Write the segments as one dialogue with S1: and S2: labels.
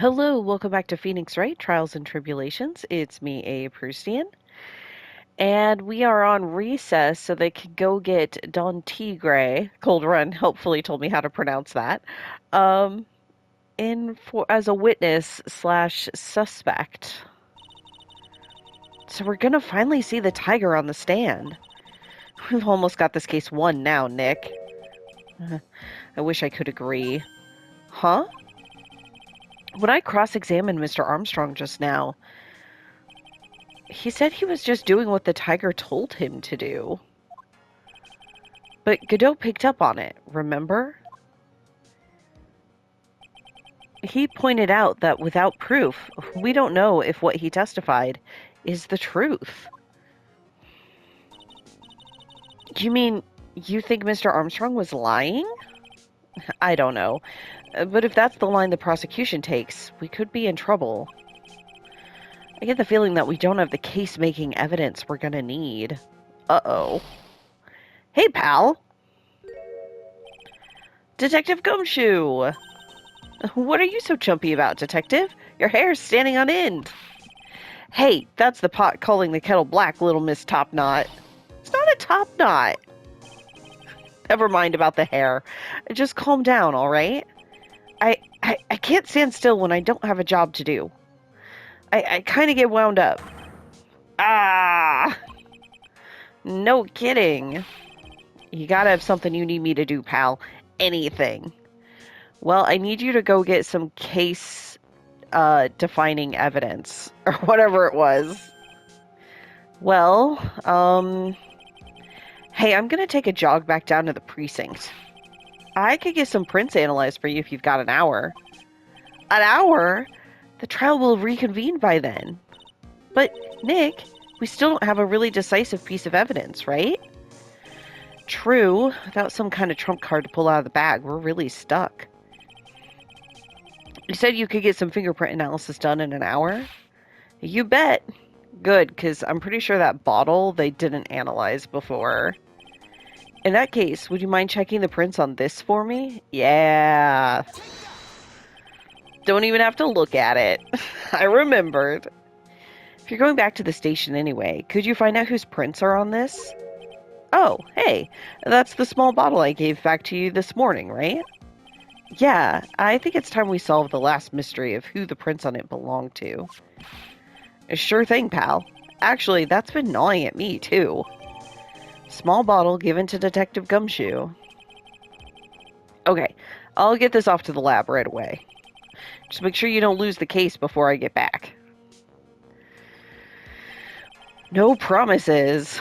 S1: Hello, welcome back to Phoenix Wright, Trials and Tribulations. It's me, A. Prustian, and we are on recess so they can go get Don Tigre, Cold Run helpfully told me how to pronounce that, um, in for as a witness slash suspect. So we're gonna finally see the Tiger on the stand. We've almost got this case won now, Nick. I wish I could agree. Huh? When I cross-examined Mr. Armstrong just now, he said he was just doing what the Tiger told him to do. But Godot picked up on it, remember? He pointed out that without proof, we don't know if what he testified is the truth. You mean you think Mr. Armstrong was lying? I don't know. But if that's the line the prosecution takes, we could be in trouble. I get the feeling that we don't have the case-making evidence we're gonna need. Uh-oh. Hey, pal! Detective Gumshoe! What are you so jumpy about, Detective? Your hair's standing on end. Hey, that's the pot calling the kettle black, little Miss Topknot. It's not a top knot. Never mind about the hair. Just calm down, all right? I can't stand still when I don't have a job to do. I kind of get wound up. Ah! No kidding. You gotta have something you need me to do, pal. Anything. Well, I need you to go get some case defining evidence or whatever it was. Well, hey, I'm gonna take a jog back down to the precinct. I could get some prints analyzed for you if you've got an hour. An hour? The trial will reconvene by then. But, Nick, we still don't have a really decisive piece of evidence, right? True. Without some kind of trump card to pull out of the bag, we're really stuck. You said you could get some fingerprint analysis done in an hour? You bet. Good, because I'm pretty sure that bottle they didn't analyze before. In that case, would you mind checking the prints on this for me? Yeah. Don't even have to look at it. I remembered. If you're going back to the station anyway, could you find out whose prints are on this? Oh, hey, that's the small bottle I gave back to you this morning, right? Yeah, I think it's time we solve the last mystery of who the prints on it belong to. Sure thing, pal. Actually, that's been gnawing at me, too. Small bottle given to Detective Gumshoe. Okay, I'll get this off to the lab right away. Just make sure you don't lose the case before I get back. No promises.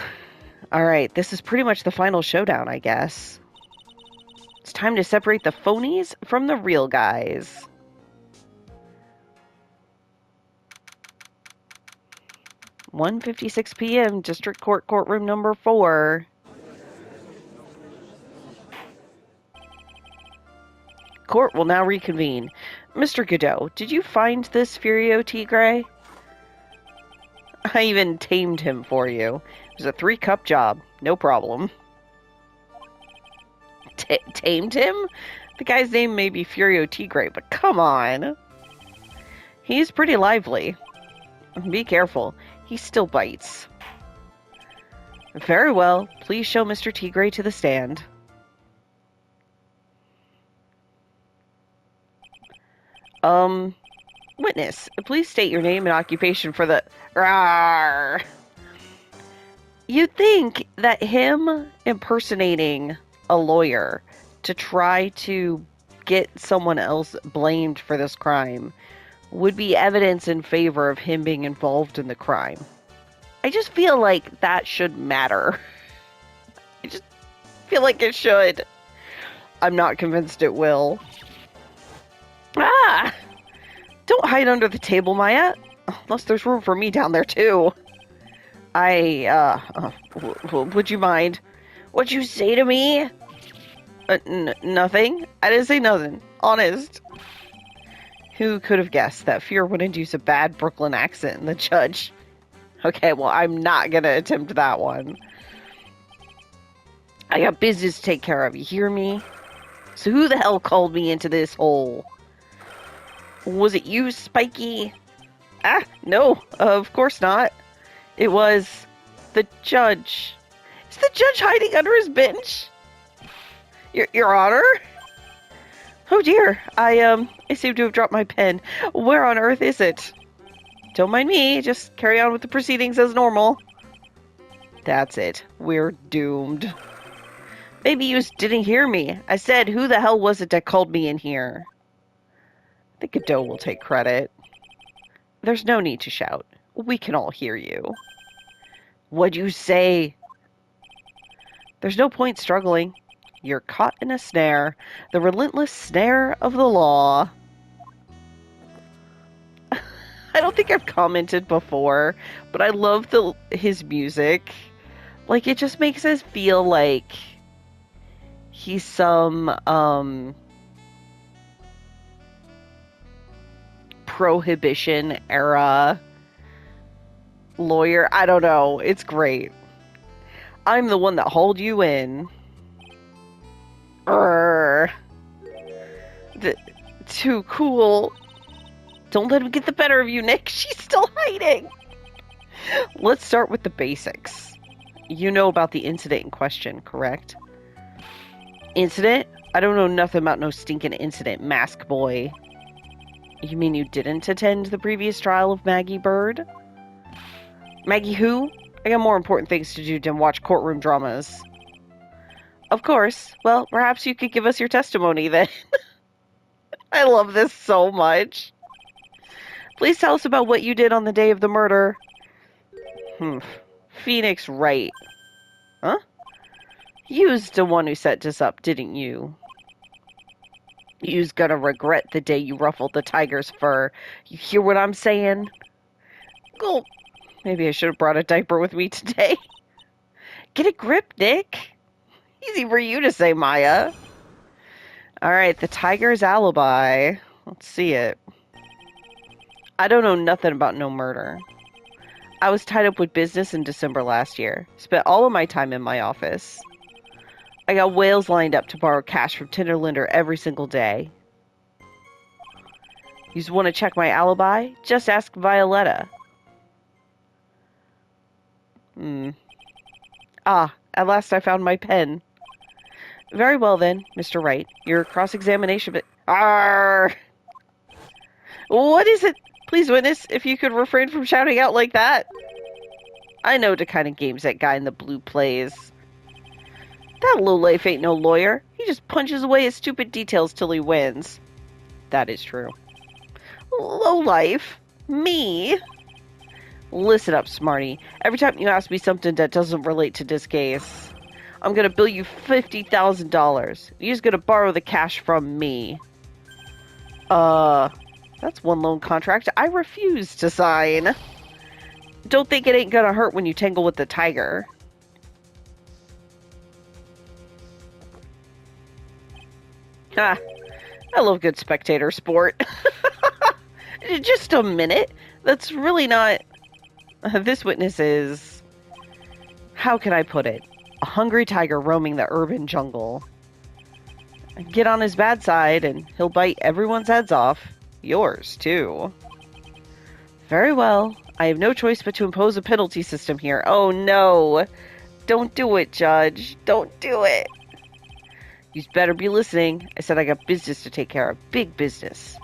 S1: Alright, this is pretty much the final showdown, I guess. It's time to separate the phonies from the real guys. "1:56 p.m., District Court, Courtroom number 4. Court will now reconvene. Mr. Godot, did you find this Furio Tigre? I even tamed him for you. It was a 3-cup job. No problem. Tamed him? The guy's name may be Furio Tigre, but come on. He's pretty lively. Be careful. He still bites. Very well. Please show Mr. Tigre to the stand. Witness, please state your name and occupation for the... Rawr. You'd think that him impersonating a lawyer to try to get someone else blamed for this crime would be evidence in favor of him being involved in the crime. I just feel like that should matter. I just feel like it should. I'm not convinced it will. Ah! Don't hide under the table, Maya. Unless there's room for me down there, too. Would you mind? What'd you say to me? Nothing. I didn't say nothing. Honest. Who could have guessed that fear would induce a bad Brooklyn accent in the judge? Okay, well, I'm not gonna attempt that one. I got business to take care of, you hear me? So who the hell called me into this hole? Was it you, Spiky? Ah, no, of course not. It was the judge. Is the judge hiding under his bench? Your Honor? Oh dear, I seem to have dropped my pen. Where on earth is it? Don't mind me, just carry on with the proceedings as normal. That's it. We're doomed. Maybe you just didn't hear me. I said, who the hell was it that called me in here? I think Godot will take credit. There's no need to shout. We can all hear you. What'd you say? There's no point struggling. You're caught in a snare. The relentless snare of the law. I don't think I've commented before, but I love his music. Like, it just makes us feel like he's some, Prohibition era lawyer. I don't know. It's great. I'm the one that hauled you in. Too cool. Don't let him get the better of you, Nick. She's still hiding. Let's start with the basics. You know about the incident in question, correct? Incident? I don't know nothing about no stinking incident, mask boy. You mean you didn't attend the previous trial of Maggie Bird? Maggie who? I got more important things to do than watch courtroom dramas. Of course. Well, perhaps you could give us your testimony then. I love this so much. Please tell us about what you did on the day of the murder. Phoenix Wright. Huh? You's the one who set this up, didn't you? You's gonna regret the day you ruffled the tiger's fur. You hear what I'm saying? Gulp. Maybe I should have brought a diaper with me today. Get a grip, Nick. Easy for you to say, Maya. Alright, the tiger's alibi. Let's see it. I don't know nothing about no murder. I was tied up with business in December last year. Spent all of my time in my office. I got whales lined up to borrow cash from Tinderlinder every single day. You just want to check my alibi? Just ask Violetta. Ah, at last I found my pen. Very well then, Mr. Wright. Your cross-examination... Arrgh! What is it? Please, witness, if you could refrain from shouting out like that. I know the kind of games that guy in the blue plays. That lowlife ain't no lawyer. He just punches away his stupid details till he wins. That is true. Lowlife? Me? Listen up, Smarty. Every time you ask me something that doesn't relate to this case, I'm gonna bill you $50,000. You're just gonna borrow the cash from me. That's one loan contract I refuse to sign. Don't think it ain't gonna hurt when you tangle with the tiger. Ah, I love good spectator sport. Just a minute. That's really not... This witness is... How can I put it? A hungry tiger roaming the urban jungle. Get on his bad side and he'll bite everyone's heads off. Yours, too. Very well. I have no choice but to impose a penalty system here. Oh, no. Don't do it, Judge. Don't do it. You better be listening. I said I got business to take care of. Big business.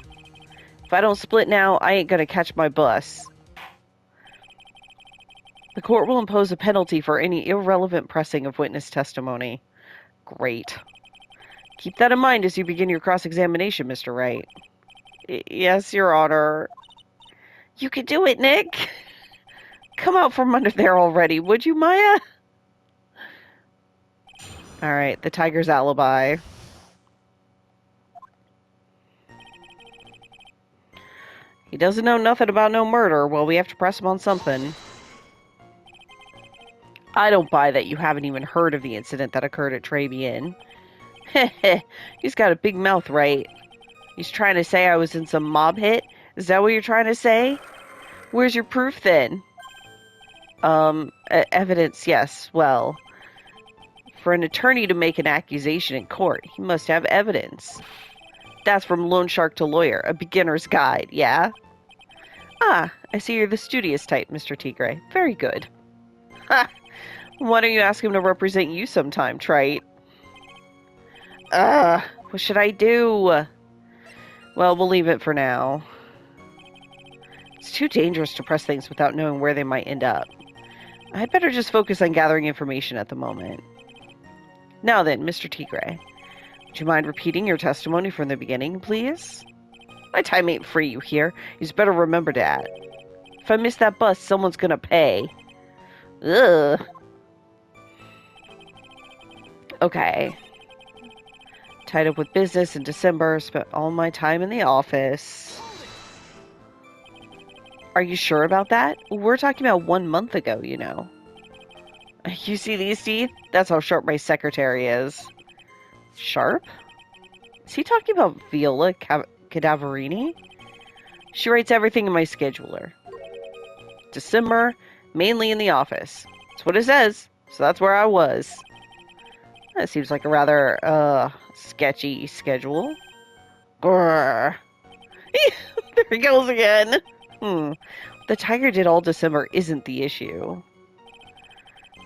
S1: If I don't split now, I ain't gonna catch my bus. The court will impose a penalty for any irrelevant pressing of witness testimony. Great. Keep that in mind as you begin your cross-examination, Mr. Wright. Yes, Your Honor. You can do it, Nick. Come out from under there already, would you, Maya? Alright, the tiger's alibi. He doesn't know nothing about no murder. Well, we have to press him on something. I don't buy that you haven't even heard of the incident that occurred at Tribulations. Heh. He's got a big mouth, right? He's trying to say I was in some mob hit? Is that what you're trying to say? Where's your proof, then? Evidence, yes. Well, for an attorney to make an accusation in court, he must have evidence. That's from Loan Shark to Lawyer, a beginner's guide, yeah? Ah, I see you're the studious type, Mr. Tigre. Very good. Ha! Why don't you ask him to represent you sometime, Trite? What should I do? Well, we'll leave it for now. It's too dangerous to press things without knowing where they might end up. I'd better just focus on gathering information at the moment. Now then, Mr. Tigre, would you mind repeating your testimony from the beginning, please? My time ain't free, you hear? You better remember that. If I miss that bus, someone's gonna pay. Ugh. Okay. Tied up with business in December, spent all my time in the office. Are you sure about that? We're talking about 1 month ago, you know. You see these teeth? That's how sharp my secretary is. Sharp? Is he talking about Viola Cadaverini? She writes everything in my scheduler. December, mainly in the office. That's what it says, so that's where I was. That seems like a rather, sketchy schedule. Grrr. There he goes again. The Tigre did all December isn't the issue.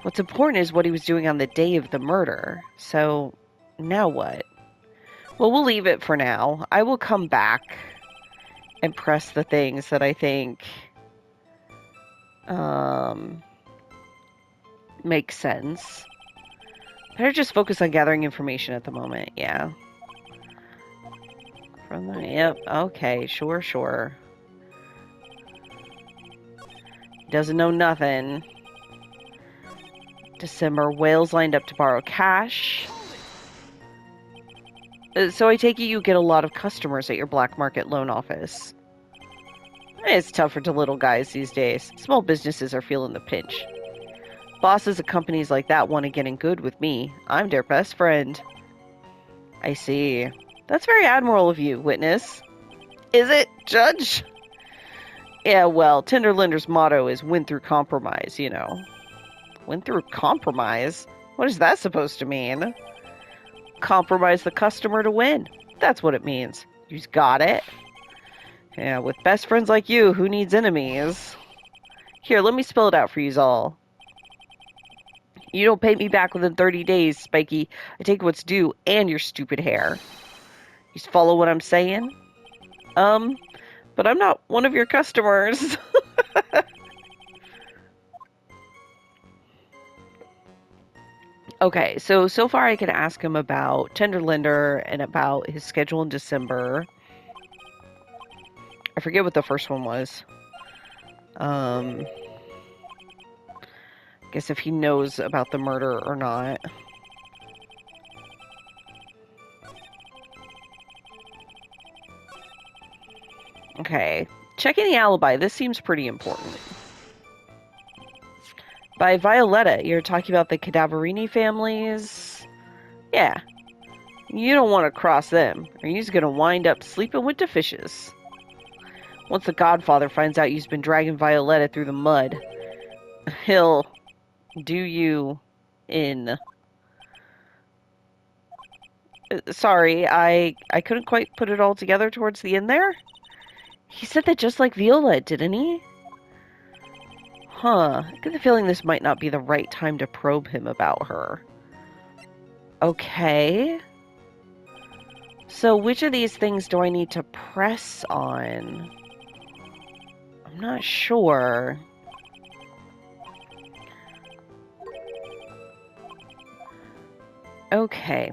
S1: What's important is what he was doing on the day of the murder. So, now what? Well, we'll leave it for now. I will come back and press the things that I think make sense. Better just focus on gathering information at the moment, yeah. Yep, okay, sure. He doesn't know nothing. December, whales lined up to borrow cash. So I take it you get a lot of customers at your black market loan office. It's tougher to little guys these days. Small businesses are feeling the pinch. Bosses of companies like that want to get in good with me. I'm their best friend. I see. That's very admirable of you, witness. Is it, Judge? Yeah, well, Tenderlinder's motto is win through compromise, you know. Win through compromise? What is that supposed to mean? Compromise the customer to win. That's what it means. You've got it. Yeah, with best friends like you, who needs enemies? Here, let me spell it out for yous all. You don't pay me back within 30 days, Spiky. I take what's due and your stupid hair. You follow what I'm saying? But I'm not one of your customers. Okay, so far I can ask him about Tenderlinder and about his schedule in December. I forget what the first one was. I guess if he knows about the murder or not. Okay, checking the alibi. This seems pretty important. By Violetta, you're talking about the Cadaverini families? Yeah. You don't want to cross them, or you're going to wind up sleeping with the fishes. Once the Godfather finds out you've been dragging Violetta through the mud, he'll do you in. Sorry, I couldn't quite put it all together towards the end there. He said that just like Viola, didn't he? Huh. I get the feeling this might not be the right time to probe him about her. Okay. So which of these things do I need to press on? I'm not sure. Okay.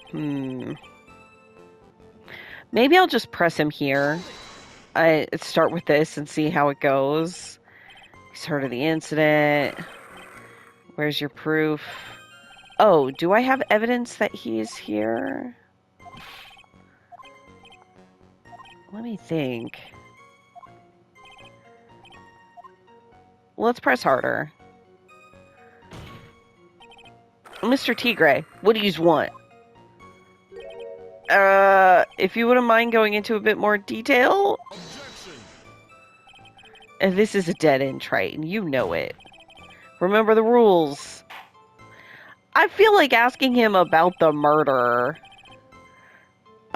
S1: Maybe I'll just press him here. I start with this and see how it goes. He's heard of the incident. Where's your proof? Oh, do I have evidence that he's here? Let me think. Let's press harder. Mr. Tigre, what do you want? If you wouldn't mind going into a bit more detail? And this is a dead-end train. You know it. Remember the rules. I feel like asking him about the murder.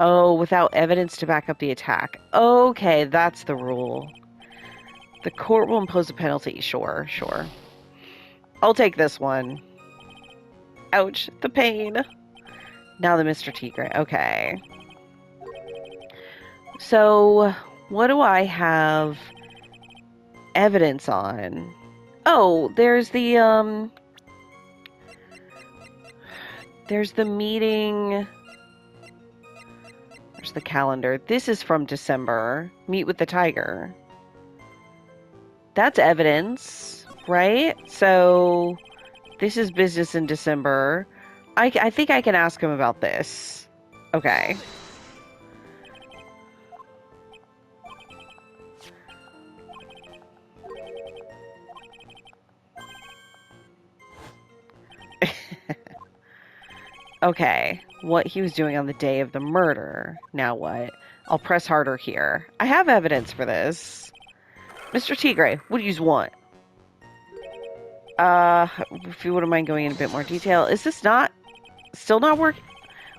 S1: Oh, without evidence to back up the attack. Okay, that's the rule. The court will impose a penalty. Sure, sure. I'll take this one. Ouch, the pain. Now the Mr. Tigre. Okay. So, what do I have evidence on? Oh, there's the meeting. There's the calendar. This is from December. Meet with the Tigre. That's evidence, right? So, this is business in December. I think I can ask him about this. Okay. Okay, what he was doing on the day of the murder. Now what? I'll press harder here. I have evidence for this. Mr. Tigre, what do you want? If you wouldn't mind going in a bit more detail. Is this still not working?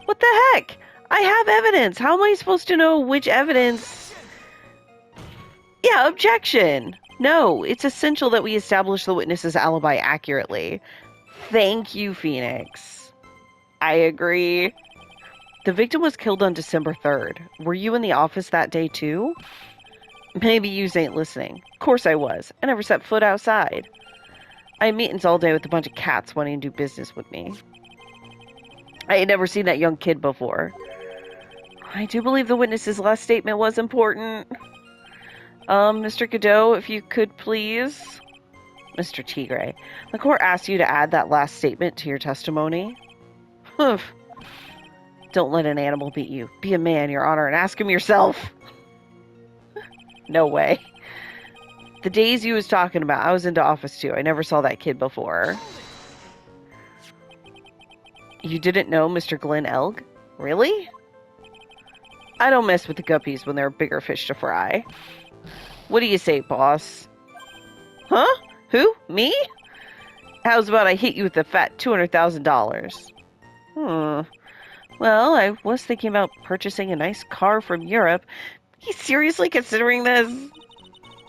S1: What the heck? I have evidence. How am I supposed to know which evidence? Yeah, objection. No, it's essential that we establish the witness's alibi accurately. Thank you, Phoenix. I agree. The victim was killed on December 3rd. Were you in the office that day too? Maybe you ain't listening. Of course I was. I never set foot outside. I had meetings all day with a bunch of cats wanting to do business with me. I had never seen that young kid before. I do believe the witness's last statement was important. Mr. Godot, if you could please. Mr. Tigre, the court asked you to add that last statement to your testimony. Humph. Don't let an animal beat you. Be a man, Your Honor, and ask him yourself. No way. The days you was talking about, I was into office too. I never saw that kid before. You didn't know Mr. Glenn Elg? Really? I don't mess with the guppies when there are bigger fish to fry. What do you say, boss? Huh? Who? Me? How's about I hit you with a fat $200,000? Well, I was thinking about purchasing a nice car from Europe. He's seriously considering this?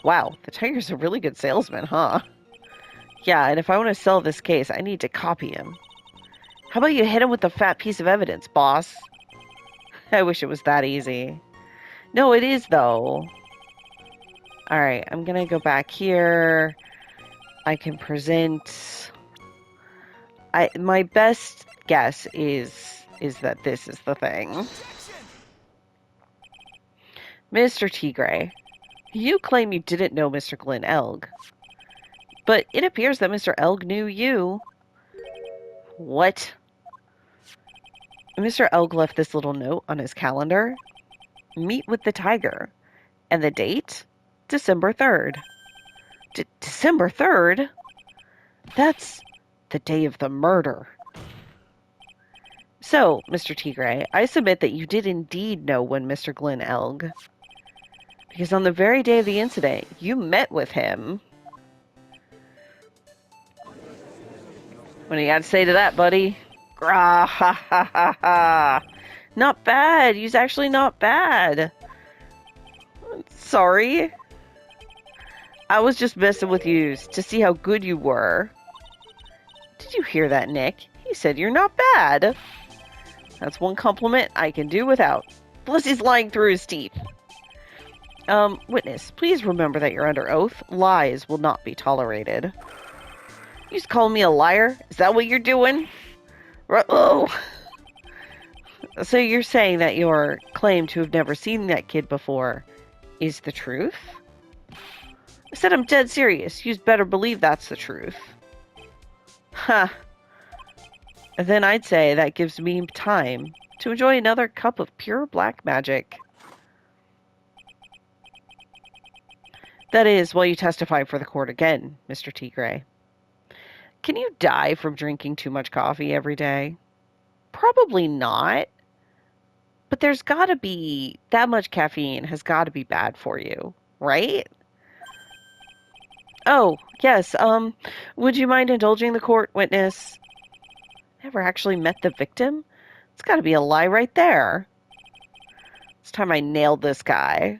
S1: Wow, the Tigre's a really good salesman, huh? Yeah, and if I want to sell this case, I need to copy him. How about you hit him with a fat piece of evidence, boss? I wish it was that easy. No, it is, though. Alright, I'm gonna go back here. I can present... My best guess is that this is the thing. Mr. Tigre, you claim you didn't know Mr. Glenn Elg. But it appears that Mr. Elg knew you. What? Mr. Elg left this little note on his calendar. Meet with the Tigre. And the date? December 3rd. December 3rd? That's the day of the murder. So, Mr. Tigre, I submit that you did indeed know when Mr. Glenn Elg. Because on the very day of the incident, you met with him. What do you got to say to that, buddy? Grah, ha, ha, ha, ha. Not bad. He's actually not bad. Sorry. I was just messing with you to see how good you were. Did you hear that, Nick? He said you're not bad. That's one compliment I can do without. Plus he's lying through his teeth. Witness, please remember that you're under oath. Lies will not be tolerated. You just calling me a liar? Is that what you're doing? Oh. So you're saying that your claim to have never seen that kid before is the truth? I said I'm dead serious. You'd better believe that's the truth. Huh. And then I'd say that gives me time to enjoy another cup of pure black magic. That is, while you testify for the court again, Mr. Tigre. Can you die from drinking too much coffee every day? Probably not. But there's gotta be... That much caffeine has gotta be bad for you, right? Oh, yes, would you mind indulging the court, witness? Never actually met the victim? It's gotta be a lie right there. It's time I nailed this guy.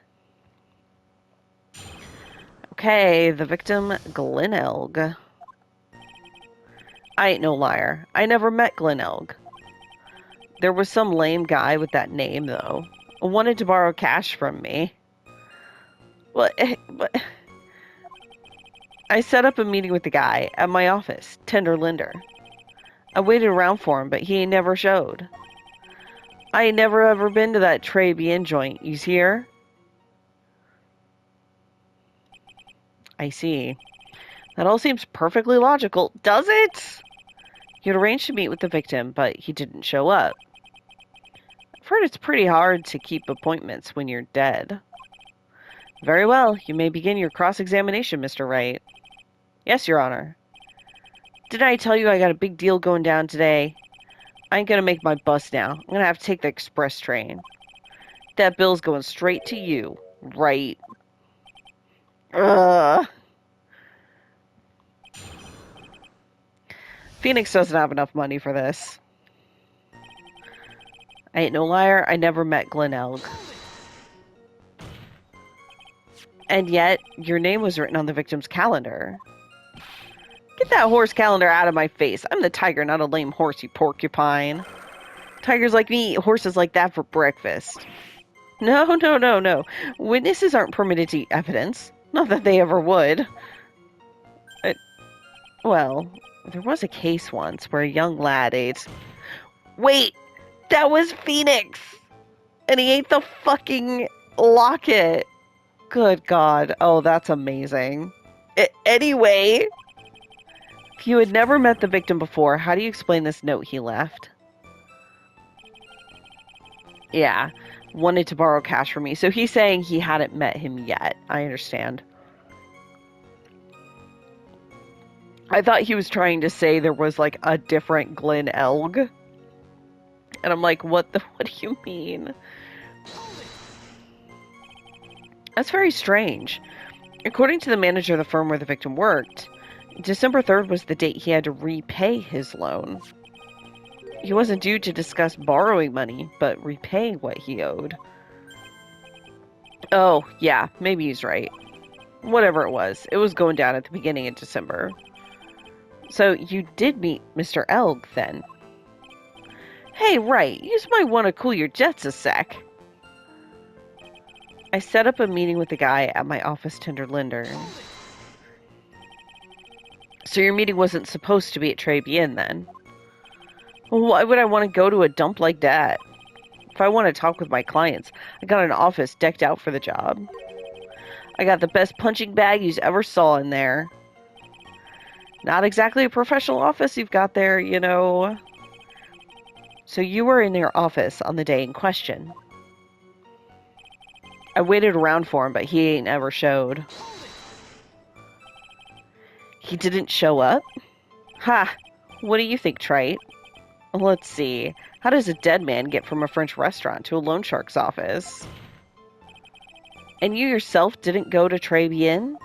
S1: Okay, the victim, Glen Elg. I ain't no liar. I never met Glen Elg. There was some lame guy with that name, though. Wanted to borrow cash from me. But I set up a meeting with the guy at my office, Tender Linder. I waited around for him, but he ain't never showed. I ain't never ever been to that Tribulations joint. You's here? I see. That all seems perfectly logical, does it? You'd arranged to meet with the victim, but he didn't show up. I've heard it's pretty hard to keep appointments when you're dead. Very well, you may begin your cross-examination, Mr. Wright. Yes, Your Honor. Didn't I tell you I got a big deal going down today? I ain't gonna make my bus now. I'm gonna have to take the express train. That bill's going straight to you, right? Ugh. Phoenix doesn't have enough money for this. I ain't no liar. I never met Glen Elg. And yet, your name was written on the victim's calendar. Get that horse calendar out of my face. I'm the Tigre, not a lame horse, you porcupine. Tigers like me eat horses like that for breakfast. No. Witnesses aren't permitted to eat evidence. Not that they ever would. Well, there was a case once where a young lad ate... Wait! That was Phoenix! And he ate the fucking locket! Good God. Oh, that's amazing. Anyway... If you had never met the victim before, how do you explain this note he left? Yeah, wanted to borrow cash from me. So he's saying he hadn't met him yet. I understand. I thought he was trying to say there was like a different Glen Elg. And I'm like, what do you mean? That's very strange. According to the manager of the firm where the victim worked, December 3rd was the date he had to repay his loan. He wasn't due to discuss borrowing money, but repaying what he owed. Oh, yeah, maybe he's right. Whatever it was going down at the beginning of December. So you did meet Mr. Elg, then? Hey, Wright, you might want to cool your jets a sec. I set up a meeting with the guy at my office, Tender Linder. So your meeting wasn't supposed to be at Tribulations, then? Well, why would I want to go to a dump like that? If I want to talk with my clients, I got an office decked out for the job. I got the best punching bag you ever saw in there. Not exactly a professional office you've got there, you know. So you were in your office on the day in question. I waited around for him, but he ain't ever showed. He didn't show up? Ha! What do you think, Trite? Let's see. How does a dead man get from a French restaurant to a loan shark's office? And you yourself didn't go to Tribulations?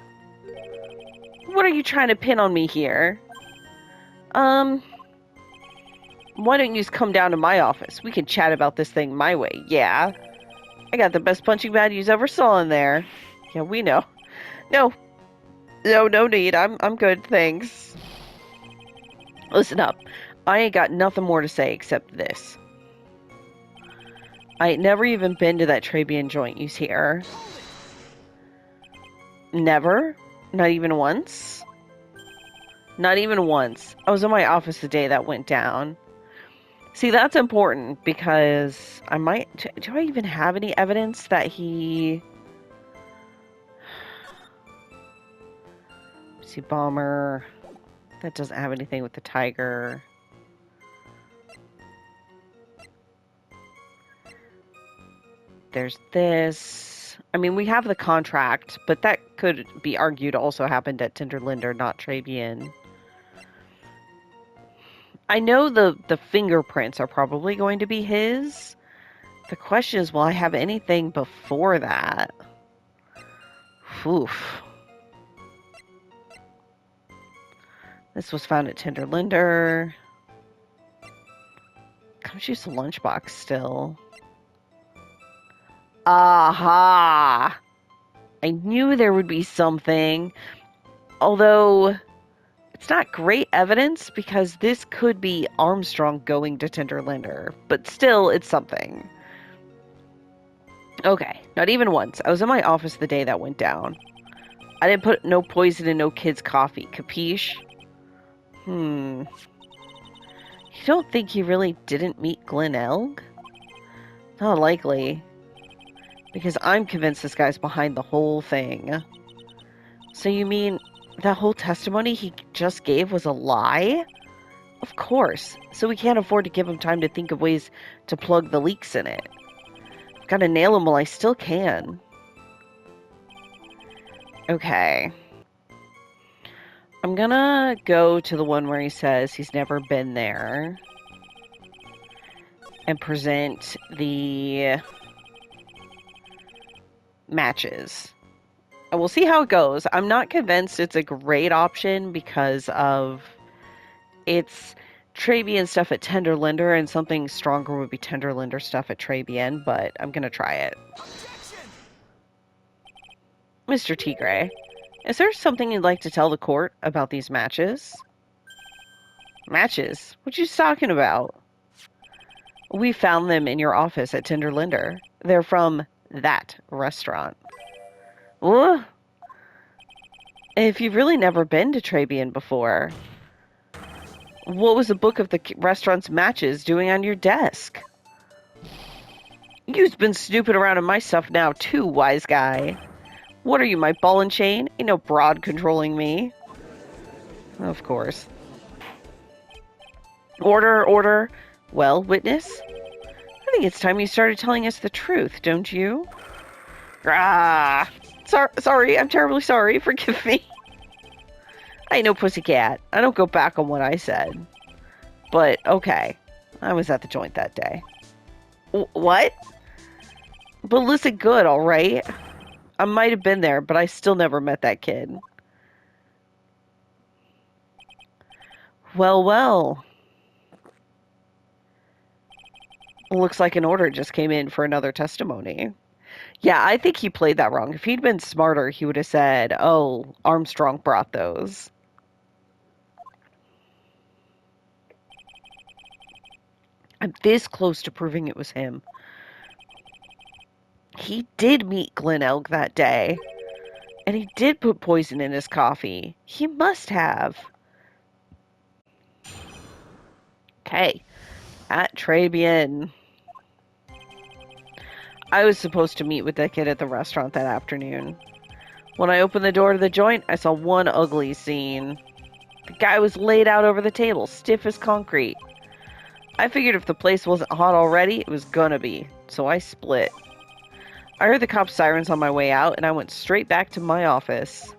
S1: What are you trying to pin on me here? Why don't you just come down to my office? We can chat about this thing my way, yeah? I got the best punching bag you ever saw in there. Yeah, we know. No need. I'm good, thanks. Listen up. I ain't got nothing more to say except this. I ain't never even been to that Tribulations joint you hear. Never? Not even once? Not even once. I was in my office the day that went down. See, that's important because I might... Do I even have any evidence that he... See, Bomber... That doesn't have anything with the Tigre. There's this. I mean, we have the contract, but that could be argued also happened at Tender Linder, not Tribulations. I know the fingerprints are probably going to be his. The question is, will I have anything before that? Oof. This was found at Tender Linder. Comes use the lunchbox still. Aha! I knew there would be something. Although, it's not great evidence because this could be Armstrong going to Tinderlinder. But still, it's something. Okay, not even once. I was in my office the day that went down. I didn't put no poison in no kid's coffee. Capiche? You don't think he really didn't meet Glen Elg? Not likely. Because I'm convinced this guy's behind the whole thing. So you mean that whole testimony he just gave was a lie? Of course. So we can't afford to give him time to think of ways to plug the leaks in it. I've got to nail him while I still can. Okay. I'm gonna go to the one where he says he's never been there. And present the matches. And we'll see how it goes. I'm not convinced it's a great option because of it's Trabian stuff at Tenderlinder, and something stronger would be Tenderlinder stuff at Trabian, but I'm gonna try it. Mr. Tigre, is there something you'd like to tell the court about these matches? Matches? What you talking about? We found them in your office at Tenderlinder. They're from that restaurant. Ooh. If you've really never been to Trabian before, what was the book of the restaurant's matches doing on your desk? You've been snooping around in my stuff now too, wise guy. What are you, my ball and chain? Ain't no broad controlling me. Of course. Order, order. Well, witness? I think it's time you started telling us the truth, don't you? Ah! Sorry, I'm terribly sorry. Forgive me. I ain't no pussycat. I don't go back on what I said. But, okay. I was at the joint that day. What? But listen good, alright? I might have been there, but I still never met that kid. Well, well. Looks like an order just came in for another testimony. Yeah, I think he played that wrong. If he'd been smarter, he would have said, oh, Armstrong brought those. I'm this close to proving it was him. He did meet Glen Elg that day. And he did put poison in his coffee. He must have. Okay. At Trabian. I was supposed to meet with that kid at the restaurant that afternoon. When I opened the door to the joint, I saw one ugly scene. The guy was laid out over the table, stiff as concrete. I figured if the place wasn't hot already, it was gonna be, so I split. I heard the cop's sirens on my way out, and I went straight back to my office.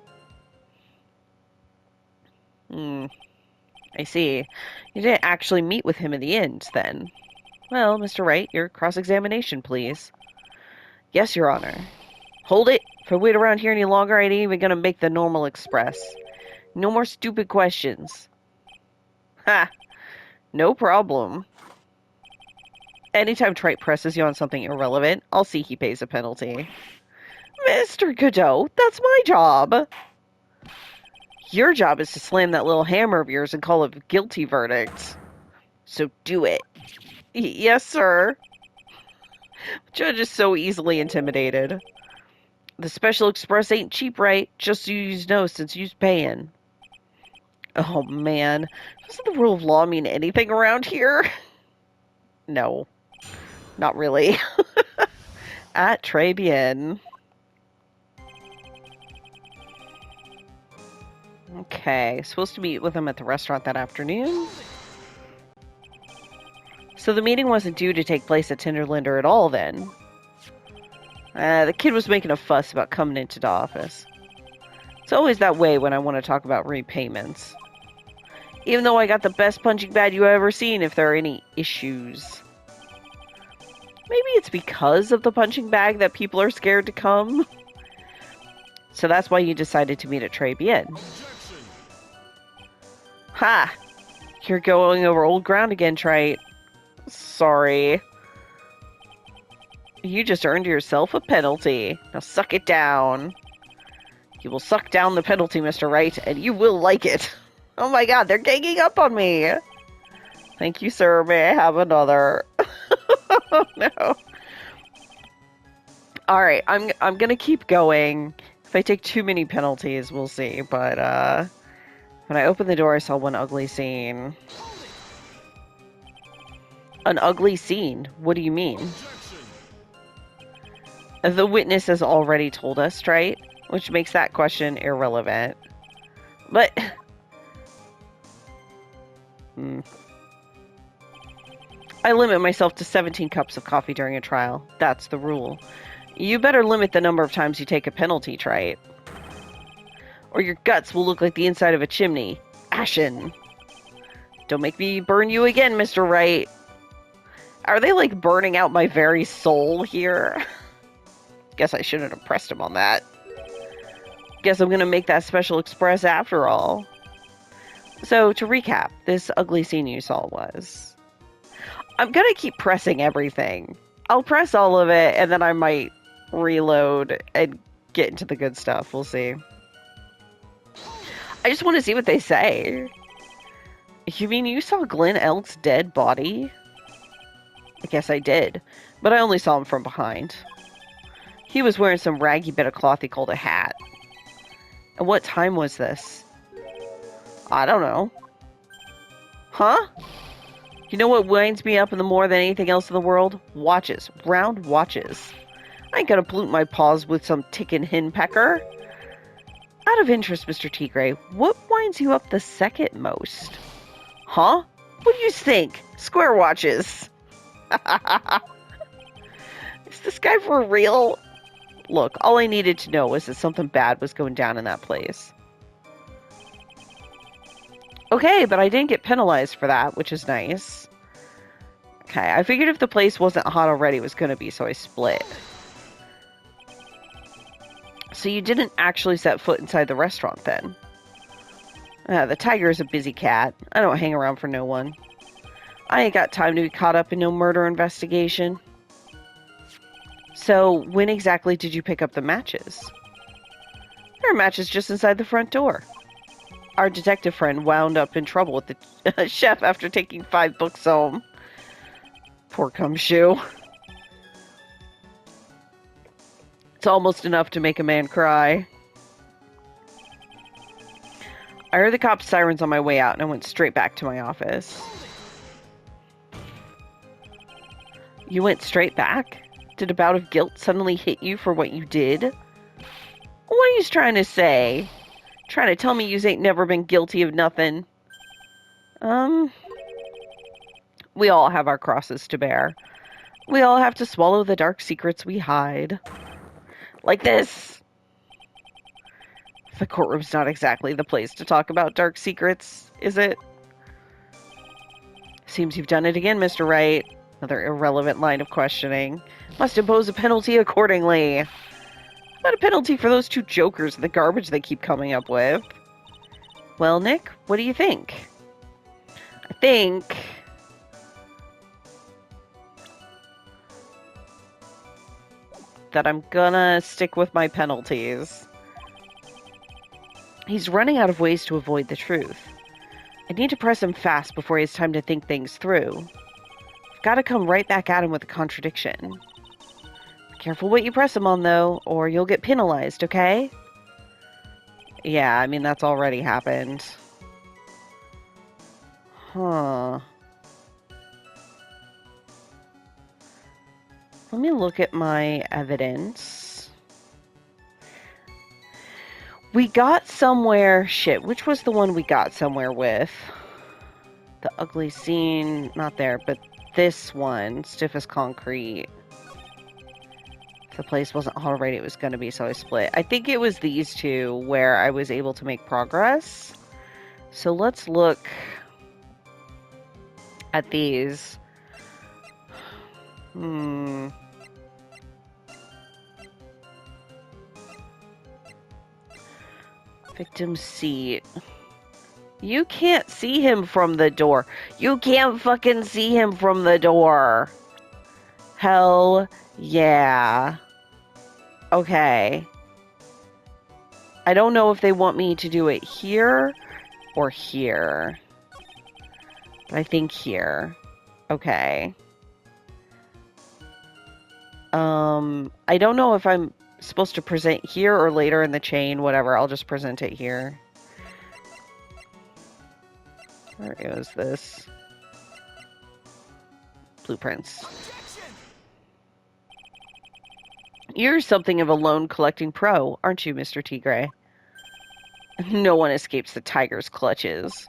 S1: I see. You didn't actually meet with him in the end, then. Well, Mr. Wright, your cross-examination, please. Yes, Your Honor. Hold it! If I wait around here any longer, I ain't even gonna make the normal express. No more stupid questions. Ha! No problem. Anytime Trite presses you on something irrelevant, I'll see he pays a penalty. Mr. Godot, that's my job! Your job is to slam that little hammer of yours and call a guilty verdict. So do it. Yes, sir. Judge is so easily intimidated. The Special Express ain't cheap, right? Just so you know, since you's paying. Oh, man. Doesn't the rule of law mean anything around here? No. Not really. At Trabian. Okay. Supposed to meet with him at the restaurant that afternoon. So the meeting wasn't due to take place at Tinderlinder at all, then. The kid was making a fuss about coming into the office. It's always that way when I want to talk about repayments. Even though I got the best punching bag you ever seen if there are any issues. Maybe it's because of the punching bag that people are scared to come. So that's why you decided to meet at Trabian. Ha! You're going over old ground again, Trite. Sorry. You just earned yourself a penalty. Now suck it down. You will suck down the penalty, Mr. Wright, and you will like it. Oh my god, they're ganging up on me. Thank you, sir. May I have another? Oh no. Alright, I'm gonna keep going. If I take too many penalties, we'll see. But, when I opened the door, I saw one ugly scene. An ugly scene? What do you mean? The witness has already told us, right? Which makes that question irrelevant. But... I limit myself to 17 cups of coffee during a trial. That's the rule. You better limit the number of times you take a penalty, Trite. Or your guts will look like the inside of a chimney. Ashen. Don't make me burn you again, Mr. Wright. Are they, like, burning out my very soul here? Guess I shouldn't have pressed him on that. Guess I'm gonna make that special express after all. So, to recap, this ugly scene you saw was... I'm gonna keep pressing everything. I'll press all of it, and then I might reload and get into the good stuff. We'll see. I just want to see what they say. You mean you saw Glenn Elk's dead body? I guess I did, but I only saw him from behind. He was wearing some raggy bit of cloth he called a hat. And what time was this? I don't know. Huh? You know what winds me up in the more than anything else in the world? Watches. Round watches. I ain't gonna pollute my paws with some ticking henpecker. Out of interest, Mr. Tigre, what winds you up the second most? Huh? What do you think? Square watches. Is this guy for real? Look, all I needed to know was that something bad was going down in that place. Okay, but I didn't get penalized for that, which is nice. Okay, I figured if the place wasn't hot already, it was going to be, so I split. So you didn't actually set foot inside the restaurant, then? The Tigre is a busy cat. I don't hang around for no one. I ain't got time to be caught up in no murder investigation. So, when exactly did you pick up the matches? There are matches just inside the front door. Our detective friend wound up in trouble with the chef after taking 5 books home. Poor Cumshoe. It's almost enough to make a man cry. I heard the cops' sirens on my way out and I went straight back to my office. You went straight back? Did a bout of guilt suddenly hit you for what you did? What are you trying to say? Trying to tell me you ain't never been guilty of nothing? We all have our crosses to bear. We all have to swallow the dark secrets we hide. Like this. The courtroom's not exactly the place to talk about dark secrets, is it? Seems you've done it again, Mr. Wright. Another irrelevant line of questioning. Must impose a penalty accordingly. How about a penalty for those 2 jokers and the garbage they keep coming up with? Well, Nick, what do you think? I think... that I'm gonna stick with my penalties. He's running out of ways to avoid the truth. I need to press him fast before he has time to think things through. I've got to come right back at him with a contradiction. Be careful what you press him on, though, or you'll get penalized, okay? Yeah, I mean, that's already happened. Huh. Let me look at my evidence. We got somewhere... Shit, which was the one we got somewhere with? The ugly scene... Not there, but this one. Stiff as concrete. If the place wasn't already, it was going to be, so I split. I think it was these 2 where I was able to make progress. So let's look at these. Victim seat. You can't see him from the door. You can't fucking see him from the door. Hell yeah. Okay. I don't know if they want me to do it here or here. But I think here. Okay. I don't know if I'm supposed to present here or later in the chain. Whatever, I'll just present it here. Where is this? Blueprints. You're something of a loan collecting pro, aren't you, Mr. Tigre? No one escapes the tiger's clutches.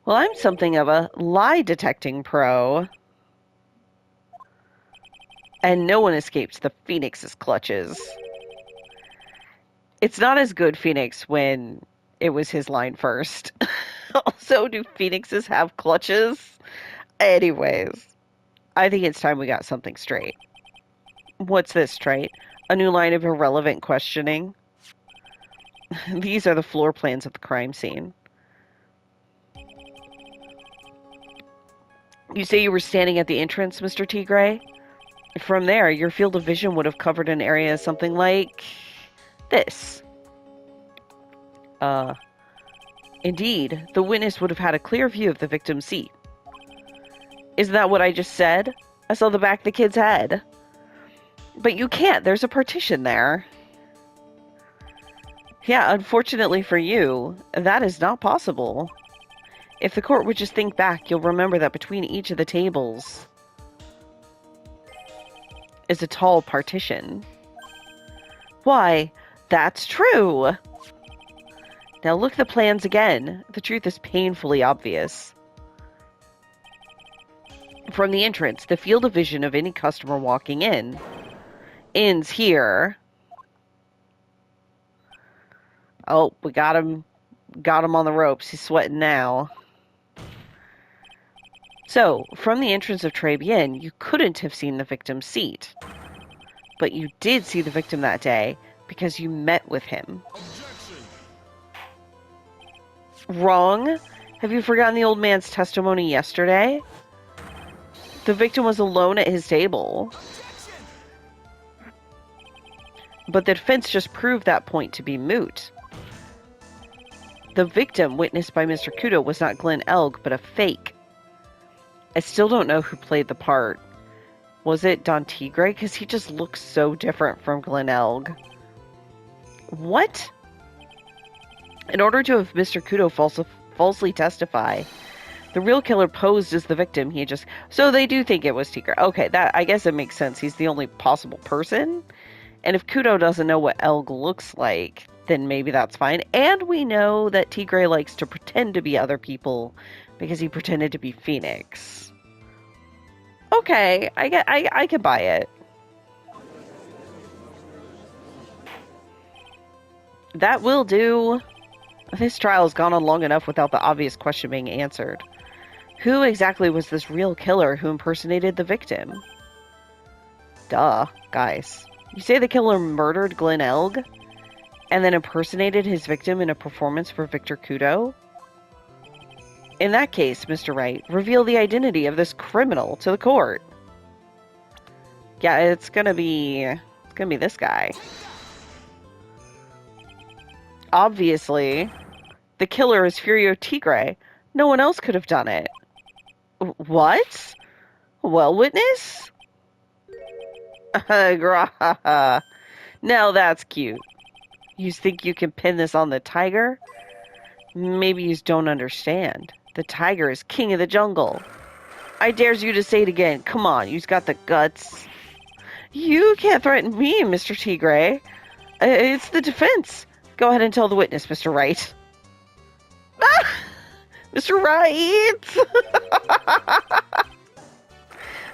S1: Well, I'm something of a lie detecting pro. And no one escapes the Phoenix's clutches. It's not as good, Phoenix, when it was his line first. Also, do Phoenixes have clutches? Anyways, I think it's time we got something straight. What's this, Trite? A new line of irrelevant questioning? These are the floor plans of the crime scene. You say you were standing at the entrance, Mr. Tigre? From there, your field of vision would have covered an area something like this. Indeed, the witness would have had a clear view of the victim's seat. Isn't that what I just said? I saw the back of the kid's head. But you can't. There's a partition there. Yeah, unfortunately for you, that is not possible. If the court would just think back, you'll remember that between each of the tables is a tall partition. Why, that's true! Now look at the plans again. The truth is painfully obvious. From the entrance, the field of vision of any customer walking in ends here. Oh, we got him on the ropes. He's sweating now. So, from the entrance of Tribulations, you couldn't have seen the victim's seat. But you did see the victim that day because you met with him. Wrong? Have you forgotten the old man's testimony yesterday? The victim was alone at his table. But the defense just proved that point to be moot. The victim witnessed by Mr. Kudo was not Glenn Elg, but a fake. I still don't know who played the part. Was it Don Tigre? Because he just looks so different from Glenn Elg. What? In order to have Mr. Kudo falsely testify, the real killer posed as the victim. So they do think it was Tigre. Okay, that I guess it makes sense. He's the only possible person. And if Kudo doesn't know what Elg looks like, then maybe that's fine. And we know that Tigre likes to pretend to be other people because he pretended to be Phoenix. Okay, I can buy it. That will do. This trial has gone on long enough without the obvious question being answered. Who exactly was this real killer who impersonated the victim? Duh, guys. You say the killer murdered Glenn Elg and then impersonated his victim in a performance for Victor Kudo? In that case, Mr. Wright, reveal the identity of this criminal to the court. Yeah, it's gonna be this guy. Obviously, the killer is Furio Tigre. No one else could have done it. What? Well, witness? Now that's cute. You think you can pin this on the tiger? Maybe you don't understand. The tiger is king of the jungle. I dares you to say it again. Come on, you've got the guts. You can't threaten me, Mr. Tigre. It's the defense. Go ahead and tell the witness, Mr. Wright. Mr. Wright!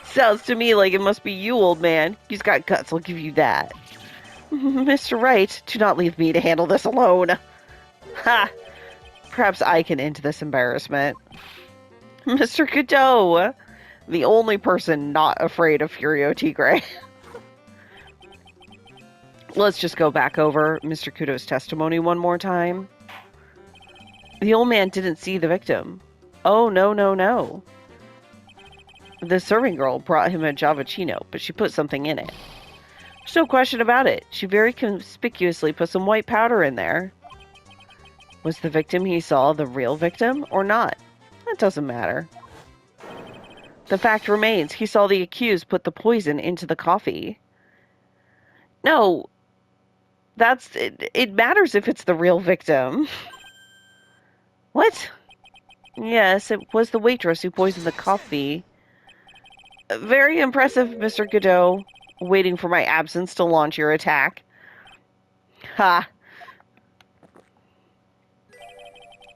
S1: Sounds to me like it must be you, old man. You've got guts, I'll give you that. Mr. Wright, do not leave me to handle this alone. Ha! Perhaps I can end this embarrassment. Mr. Kudo, the only person not afraid of Furio Tigre. Let's just go back over Mr. Kudo's testimony one more time. The old man didn't see the victim. Oh, no. The serving girl brought him a Javachino, but she put something in it. There's no question about it. She very conspicuously put some white powder in there. Was the victim he saw the real victim or not? That doesn't matter. The fact remains, he saw the accused put the poison into the coffee. No, it matters if it's the real victim. What? Yes, it was the waitress who poisoned the coffee. Very impressive, Mr. Godot. Waiting for my absence to launch your attack. Ha!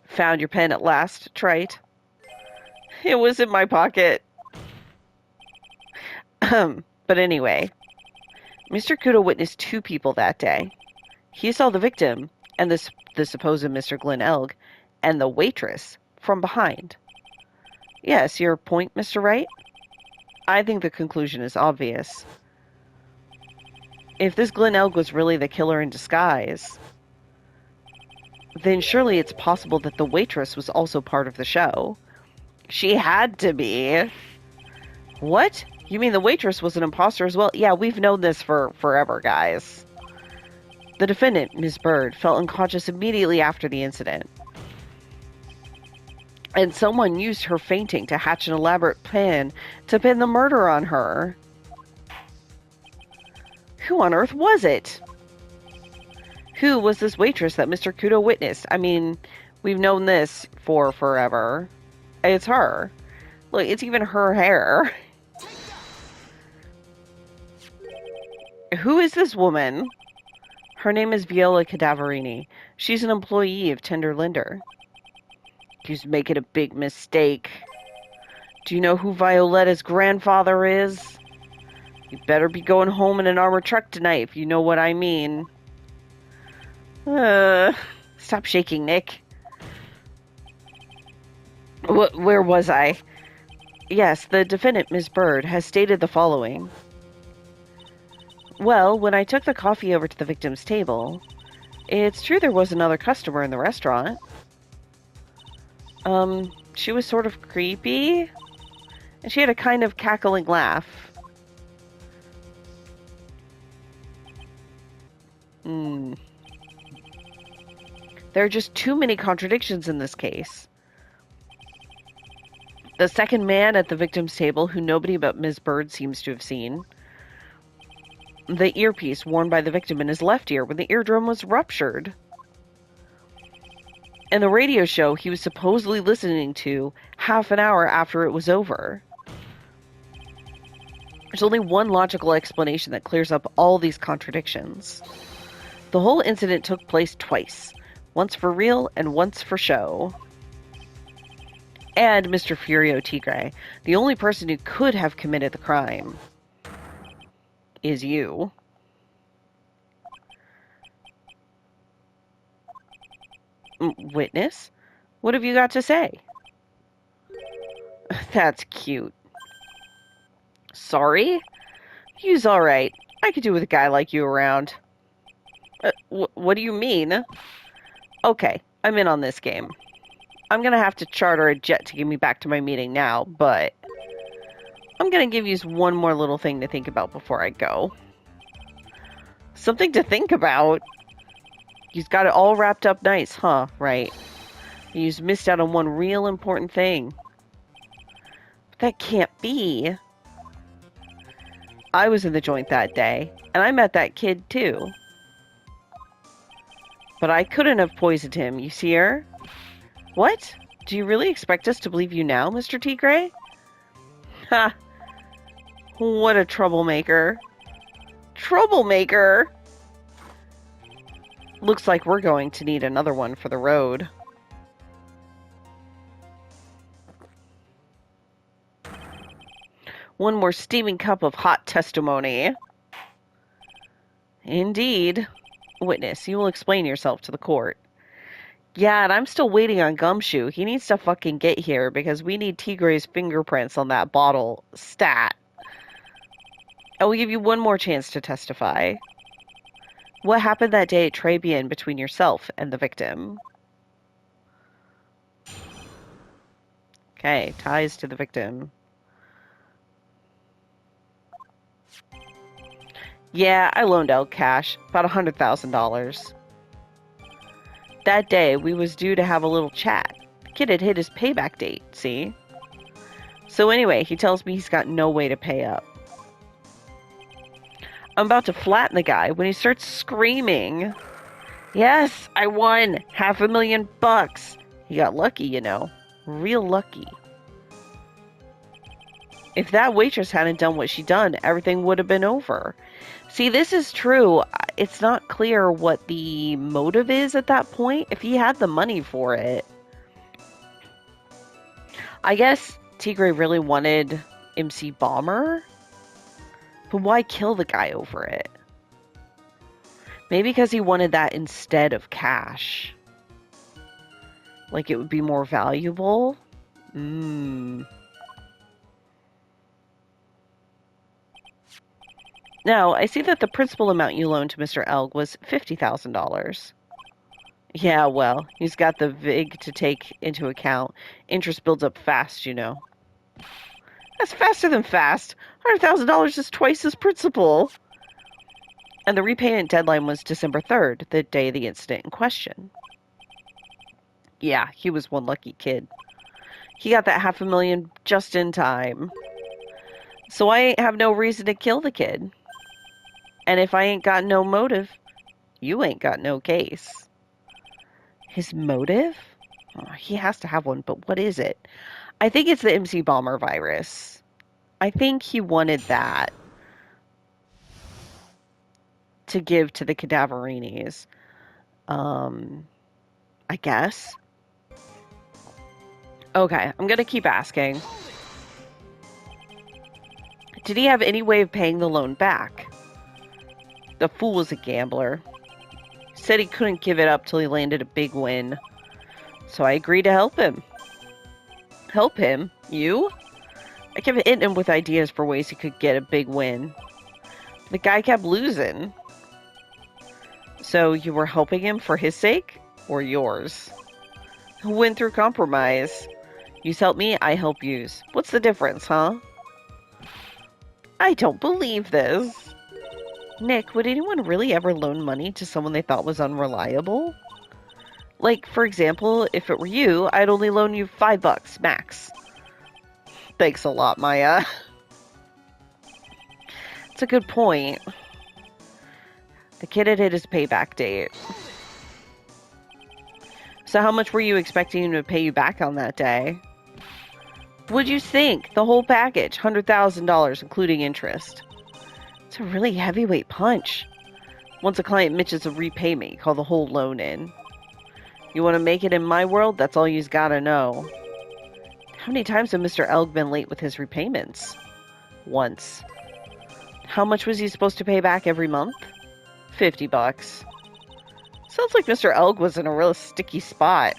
S1: Found your pen at last, Trite. It was in my pocket. But anyway, Mr. Kudo witnessed two people that day. He saw the victim and the supposed Mr. Glenn Elg and the waitress from behind. Yes, your point, Mr. Wright? I think the conclusion is obvious. If this Glenn Elg was really the killer in disguise, then surely it's possible that the waitress was also part of the show. She had to be. What? You mean the waitress was an imposter as well? Yeah, we've known this for forever, guys. The defendant, Ms. Bird, felt unconscious immediately after the incident. And someone used her fainting to hatch an elaborate plan to pin the murder on her. Who on earth was it? Who was this waitress that Mr. Kudo witnessed? I mean, we've known this for forever. It's her. Look, it's even her hair. Who is this woman? Her name is Viola Cadaverini. She's an employee of Tender Linder. He's making a big mistake. Do you know who Violetta's grandfather is? You better be going home in an armored truck tonight, if you know what I mean. Stop shaking, Nick. Where was I? Yes, the defendant, Ms. Bird, has stated the following. Well, when I took the coffee over to the victim's table, it's true there was another customer in the restaurant. She was sort of creepy, and she had a kind of cackling laugh. There are just too many contradictions in this case. The second man at the victim's table, who nobody but Ms. Bird seems to have seen. The earpiece worn by the victim in his left ear when the eardrum was ruptured. And the radio show he was supposedly listening to half an hour after it was over. There's only one logical explanation that clears up all these contradictions. The whole incident took place twice. Once for real and once for show. And Mr. Furio Tigre, the only person who could have committed the crime, is you. Witness? What have you got to say? That's cute. Sorry? You's alright. I could do with a guy like you around. What do you mean? Okay, I'm in on this game. I'm gonna have to charter a jet to get me back to my meeting now, but I'm gonna give you one more little thing to think about before I go. Something to think about? You've got it all wrapped up nice, huh? Right. You've missed out on one real important thing. But that can't be. I was in the joint that day, and I met that kid too. But I couldn't have poisoned him, you see her? What? Do you really expect us to believe you now, Mr. Tigre? Ha! What a troublemaker. Troublemaker? Looks like we're going to need another one for the road. One more steaming cup of hot testimony. Indeed. Witness, you will explain yourself to the court. Yeah, and I'm still waiting on Gumshoe. He needs to fucking get here because we need Tigre's fingerprints on that bottle. Stat. I will give you one more chance to testify. What happened that day at Tribulations between yourself and the victim? Okay, ties to the victim. Yeah, I loaned Elk cash, about $100,000. That day, we was due to have a little chat. The kid had hit his payback date, see? So anyway, he tells me he's got no way to pay up. I'm about to flatten the guy when he starts screaming. Yes, I won! $500,000! He got lucky, you know. Real lucky. If that waitress hadn't done what she done, everything would have been over. See, this is true. It's not clear what the motive is at that point. If he had the money for it. I guess Tigre really wanted MC Bomber. But why kill the guy over it? Maybe because he wanted that instead of cash. Like it would be more valuable? Now, I see that the principal amount you loaned to Mr. Elg was $50,000. Yeah, well, he's got the VIG to take into account. Interest builds up fast, you know. That's faster than fast. $100,000 is twice his principal. And the repayment deadline was December 3rd, the day of the incident in question. Yeah, he was one lucky kid. He got that $500,000 just in time. So I ain't have no reason to kill the kid. And if I ain't got no motive, you ain't got no case. His motive? Oh, he has to have one, but what is it? I think it's the MC Bomber virus. I think he wanted that to give to the Cadaverinis. I guess. Okay, I'm gonna keep asking. Did he have any way of paying the loan back? The fool was a gambler. He said he couldn't give it up till he landed a big win. So I agreed to help him. Help him? You? I kept hitting him with ideas for ways he could get a big win. The guy kept losing. So you were helping him for his sake? Or yours? Who went through compromise? You help me, I help yous. What's the difference, huh? I don't believe this. Nick, would anyone really ever loan money to someone they thought was unreliable? Like, for example, if it were you, I'd only loan you $5 max. Thanks a lot, Maya. It's a good point. The kid had hit his payback date. So how much were you expecting him to pay you back on that day? What'd you think? The whole package, $100,000, including interest. It's a really heavyweight punch. Once a client misses a repayment, you call the whole loan in. You want to make it in my world? That's all you's gotta know. How many times have Mr. Elg been late with his repayments? Once. How much was he supposed to pay back every month? $50. Sounds like Mr. Elg was in a real sticky spot.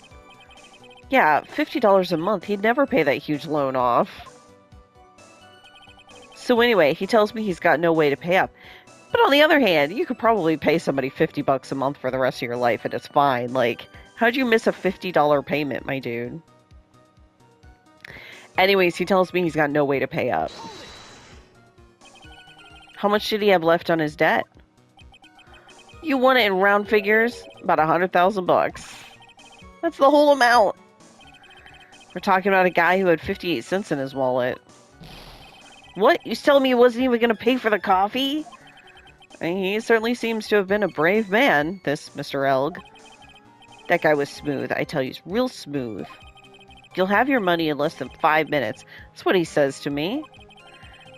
S1: Yeah, $50 a month. He'd never pay that huge loan off. So anyway, he tells me he's got no way to pay up. But on the other hand, you could probably pay somebody $50 a month for the rest of your life and it's fine. Like, how'd you miss a $50 payment, my dude? Anyways, he tells me he's got no way to pay up. How much did he have left on his debt? You want it in round figures? About $100,000. That's the whole amount. We're talking about a guy who had 58 cents in his wallet. What? You telling me he wasn't even going to pay for the coffee? I mean, he certainly seems to have been a brave man, this Mr. Elg. That guy was smooth. I tell you, he's real smooth. You'll have your money in less than 5 minutes. That's what he says to me.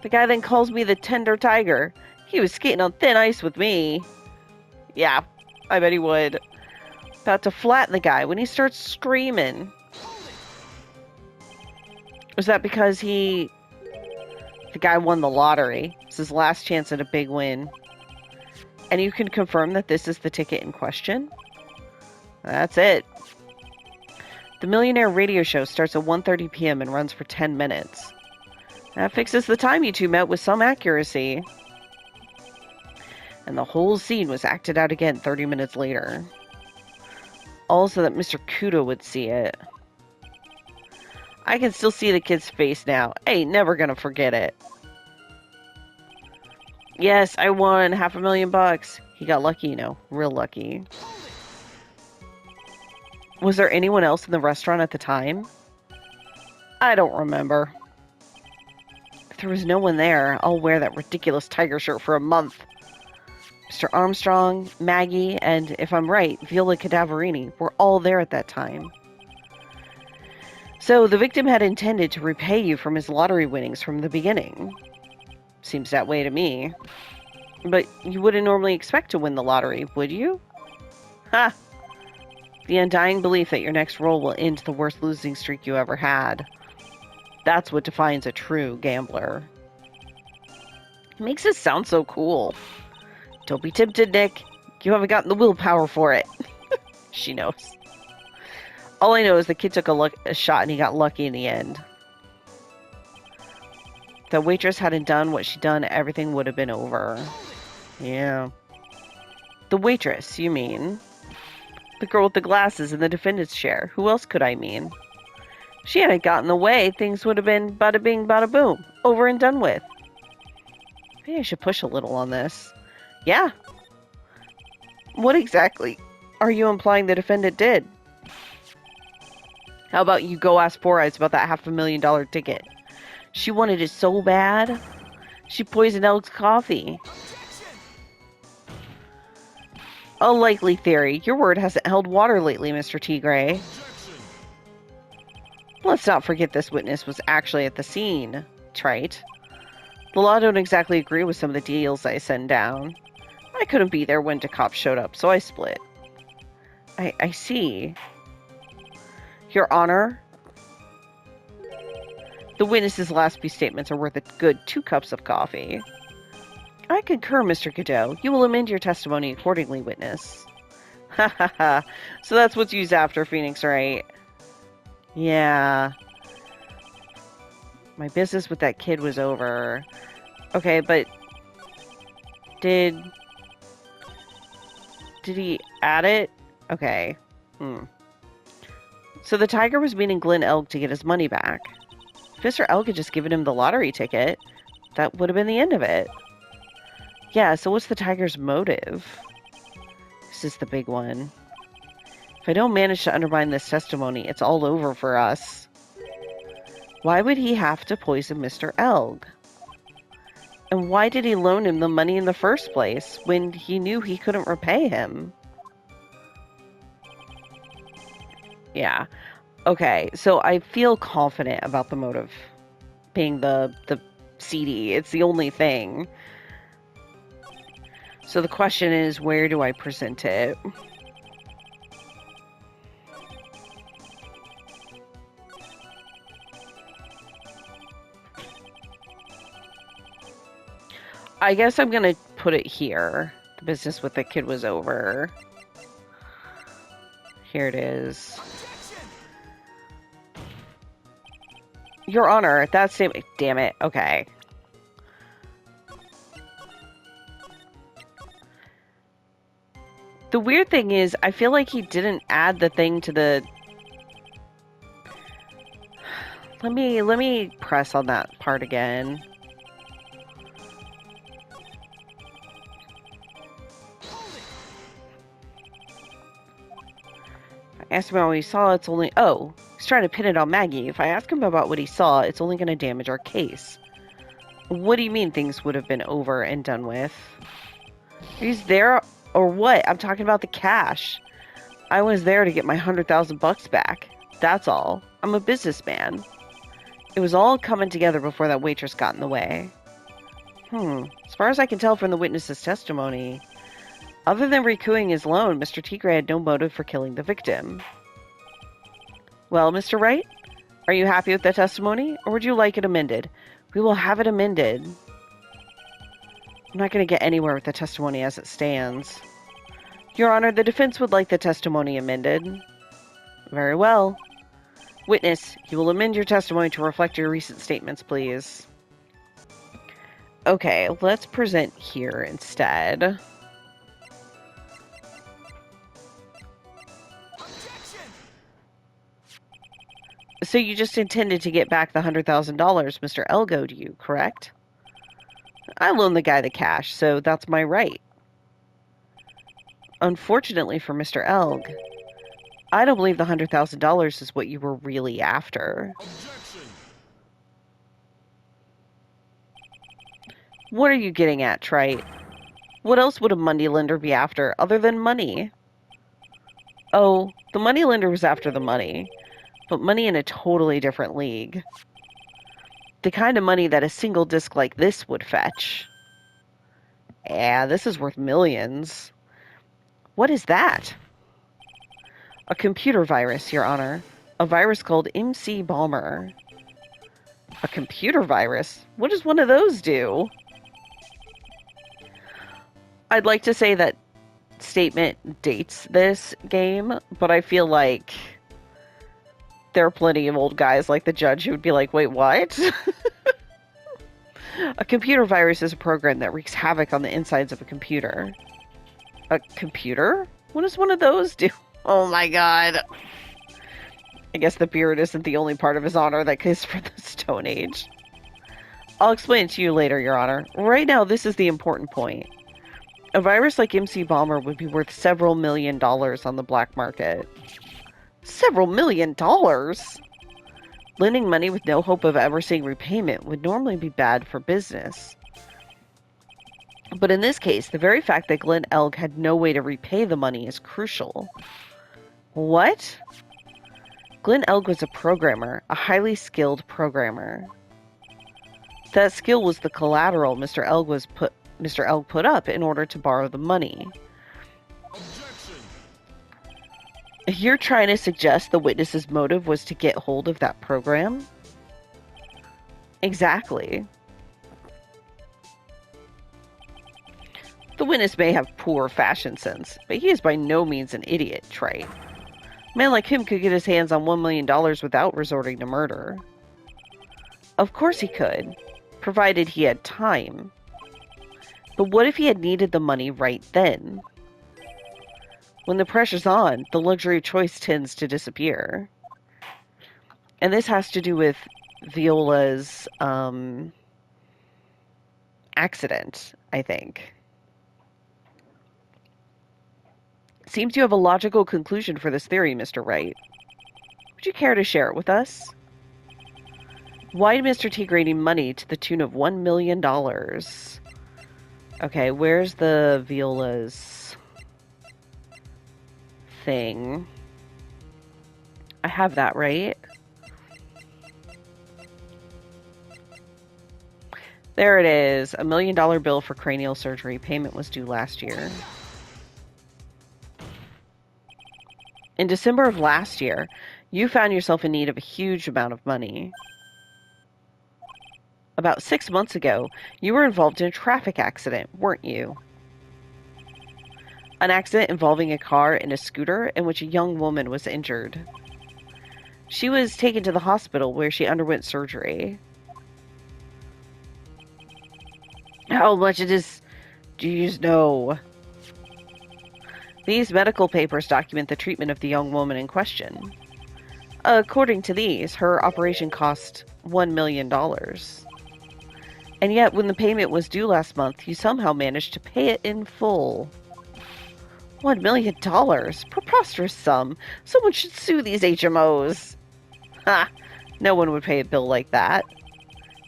S1: The guy then calls me the tender tiger. He was skating on thin ice with me. Yeah, I bet he would. About to flatten the guy when he starts screaming. Was that because the guy won the lottery? It's his last chance at a big win. And you can confirm that this is the ticket in question? That's it. The Millionaire Radio Show starts at 1:30 p.m. and runs for 10 minutes. That fixes the time you two met with some accuracy. And the whole scene was acted out again 30 minutes later. All so that Mr. Kudo would see it. I can still see the kid's face now. I ain't never gonna forget it. Yes, I won $500,000. He got lucky, you know, real lucky. Was there anyone else in the restaurant at the time? I don't remember. If there was no one there, I'll wear that ridiculous tiger shirt for a month. Mr. Armstrong, Maggie, and if I'm right, Viola Cadaverini were all there at that time. So the victim had intended to repay you from his lottery winnings from the beginning. Seems that way to me. But you wouldn't normally expect to win the lottery, would you? Ha! The undying belief that your next roll will end the worst losing streak you ever had. That's what defines a true gambler. It makes it sound so cool. Don't be tempted, Nick. You haven't gotten the willpower for it. She knows. All I know is the kid took a shot and he got lucky in the end. If the waitress hadn't done what she'd done, everything would have been over. Yeah. The waitress, you mean? The girl with the glasses in the defendant's chair. Who else could I mean? If she hadn't gotten in the way, things would have been bada bing, bada boom. Over and done with. Maybe I should push a little on this. Yeah. What exactly are you implying the defendant did? How about you go ask Four Eyes about that $500,000 ticket? She wanted it so bad. She poisoned Elg's coffee. A likely theory. Your word hasn't held water lately, Mr. Tigre. Let's not forget this witness was actually at the scene. Trite. The law don't exactly agree with some of the deals I send down. I couldn't be there when the cops showed up, so I split. I see. Your Honor, the witness's last few statements are worth a good 2 cups of coffee. I concur, Mr. Godot. You will amend your testimony accordingly, witness. Ha ha ha. So that's what's used after Phoenix, right? Yeah. My business with that kid was over. Okay, but did he add it? Okay. So the Tiger was meeting Glenn Elg to get his money back. If Mr. Elg had just given him the lottery ticket, that would have been the end of it. Yeah, so what's the Tiger's motive? This is the big one. If I don't manage to undermine this testimony, it's all over for us. Why would he have to poison Mr. Elg? And why did he loan him the money in the first place when he knew he couldn't repay him? Yeah. Okay, so I feel confident about the motive being the CD. It's the only thing. So the question is, where do I present it? I guess I'm gonna put it here. The business with the kid was over. Here it is. Your Honor, that statement. Damn it. Okay. The weird thing is, I feel like he didn't add the thing to the... Let me press on that part again. I asked him about what he saw, it's only... Oh, he's trying to pin it on Maggie. If I ask him about what he saw, it's only going to damage our case. What do you mean things would have been over and done with? He's there or what? I'm talking about the cash. I was there to get my $100,000 back. That's all. I'm a businessman. It was all coming together before that waitress got in the way. As far as I can tell from the witness's testimony, other than recouping his loan, Mr. Tigre had no motive for killing the victim. Well, Mr. Wright, are you happy with the testimony, or would you like it amended? We will have it amended. I'm not going to get anywhere with the testimony as it stands. Your Honor, the defense would like the testimony amended. Very well. Witness, you will amend your testimony to reflect your recent statements, please. Okay, let's present here instead. So you just intended to get back the $100,000 Mr. Elg owed you, correct? I loaned the guy the cash, so that's my right. Unfortunately for Mr. Elg, I don't believe the $100,000 is what you were really after.
S2: Objection.
S1: What are you getting at, Trite? What else would a moneylender be after other than money? Oh, the moneylender was after the money, but money in a totally different league. The kind of money that a single disc like this would fetch. Yeah, this is worth millions. What is that? A computer virus, Your Honor. A virus called MC Bomber. A computer virus? What does one of those do? I'd like to say that statement dates this game, but I feel like there are plenty of old guys like the judge who would be like, wait, what? A computer virus is a program that wreaks havoc on the insides of a computer. A computer? What does one of those do? Oh my god. I guess the beard isn't the only part of his honor that is for the Stone Age. I'll explain it to you later, Your Honor. Right now, this is the important point. A virus like MC Bomber would be worth several $1 million on the black market. Several $1 million? Lending money with no hope of ever seeing repayment would normally be bad for business. But in this case, the very fact that Glenn Elg had no way to repay the money is crucial. What? Glenn Elg was a programmer, a highly skilled programmer. That skill was the collateral Mr. Elg put up in order to borrow the money.
S2: Objection.
S1: You're trying to suggest the witness's motive was to get hold of that program? Exactly. The witness may have poor fashion sense, but he is by no means an idiot, Trey. A man like him could get his hands on $1 million without resorting to murder. Of course he could, provided he had time. But what if he had needed the money right then? When the pressure's on, the luxury of choice tends to disappear. And this has to do with Viola's accident, I think. Seems you have a logical conclusion for this theory, Mr. Wright. Would you care to share it with us? Why did Mr. Tigre need money to the tune of $1 million? Okay, where's the Viola's thing? I have that, right? There it is. $1 million bill for cranial surgery. Payment was due last year. In December of last year, you found yourself in need of a huge amount of money. About 6 months ago, you were involved in a traffic accident, weren't you? An accident involving a car and a scooter in which a young woman was injured. She was taken to the hospital where she underwent surgery. How much do you know? These medical papers document the treatment of the young woman in question. According to these, her operation cost $1 million. And yet, when the payment was due last month, you somehow managed to pay it in full. $1 million? Preposterous sum. Someone should sue these HMOs. Ha! No one would pay a bill like that.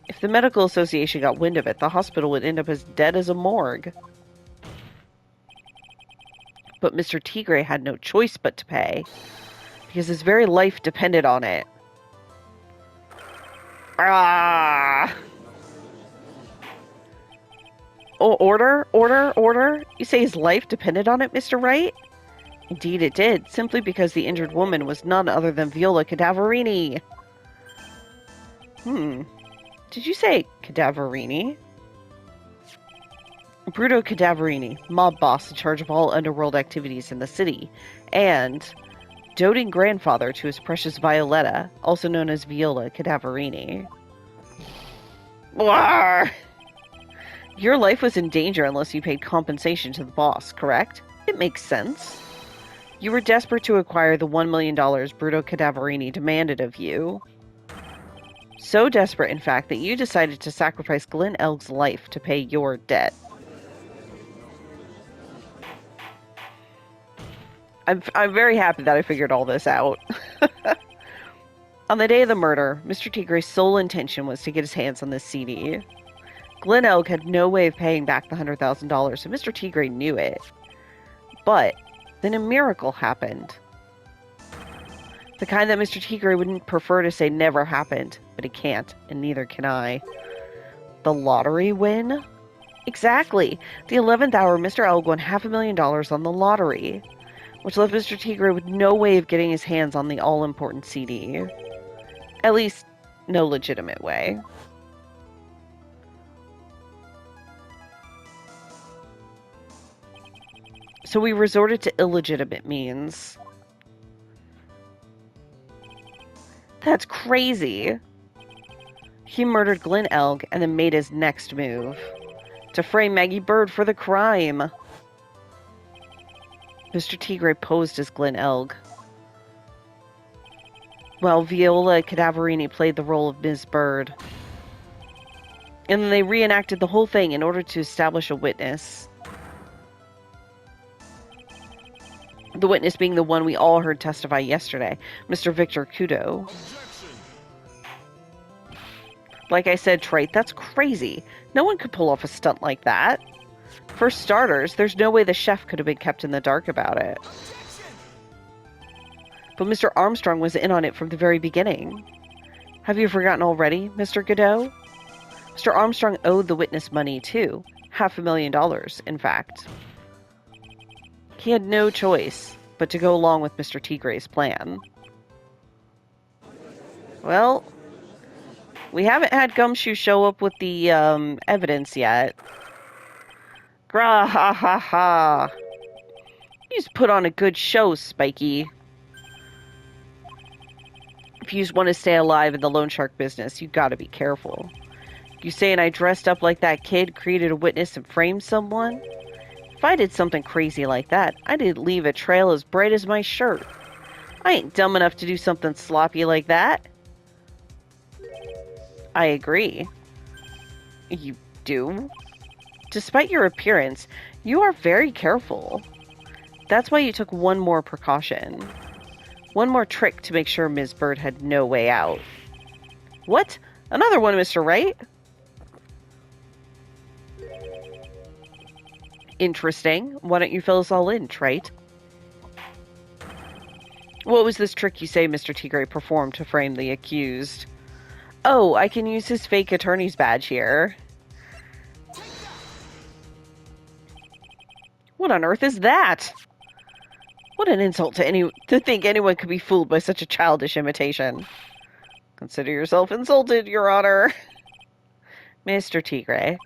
S1: If the medical association got wind of it, the hospital would end up as dead as a morgue. But Mr. Tigre had no choice but to pay, because his very life depended on it. Ah! Oh, order! You say his life depended on it, Mr. Wright? Indeed it did, simply because the injured woman was none other than Viola Cadaverini. Did you say Cadaverini? Bruto Cadaverini, mob boss in charge of all underworld activities in the city, and doting grandfather to his precious Violetta, also known as Viola Cadaverini. Blah! Your life was in danger unless you paid compensation to the boss, correct? It makes sense. You were desperate to acquire the $1 million Bruto Cadaverini demanded of you. So desperate, in fact, that you decided to sacrifice Glen Elg's life to pay your debt. I'm very happy that I figured all this out. On the day of the murder, Mr. Tigre's sole intention was to get his hands on this CD. Glen Elg had no way of paying back the $100,000, and Mr. Tigre knew it. But then a miracle happened. The kind that Mr. Tigre wouldn't prefer to say never happened, but it can't, and neither can I. The lottery win? Exactly. The 11th hour, Mr. Elg won $500,000 on the lottery, which left Mr. Tigre with no way of getting his hands on the all-important CD. At least, no legitimate way. So we resorted to illegitimate means. That's crazy. He murdered Glen Elg and then made his next move. To frame Maggie Bird for the crime. Mr. Tigre posed as Glen Elg, while Viola Cadaverini played the role of Ms. Bird. And then they reenacted the whole thing in order to establish a witness. The witness being the one we all heard testify yesterday, Mr. Victor Kudo.
S2: Objection.
S1: Like I said, Trite, that's crazy. No one could pull off a stunt like that. For starters, there's no way the chef could have been kept in the dark about it. But Mr. Armstrong was in on it from the very beginning. Have you forgotten already, Mr. Godot? Mr. Armstrong owed the witness money, too. $500,000, in fact. He had no choice but to go along with Mr. Tigre's plan. Well, we haven't had Gumshoe show up with the evidence yet. Gra ha ha ha. You just put on a good show, Spiky. If you just want to stay alive in the loan shark business, you gotta be careful. You saying I dressed up like that kid, created a witness, and framed someone? If I did something crazy like that, I'd leave a trail as bright as my shirt. I ain't dumb enough to do something sloppy like that. I agree. You do? Despite your appearance, you are very careful. That's why you took one more precaution. One more trick to make sure Ms. Bird had no way out. What? Another one, Mr. Wright? Interesting. Why don't you fill us all in, Trite? What was this trick you say Mr. Tigre performed to frame the accused? Oh, I can use his fake attorney's badge here. What on earth is that? What an insult to think anyone could be fooled by such a childish imitation. Consider yourself insulted, Your Honor. Mr. Tigre,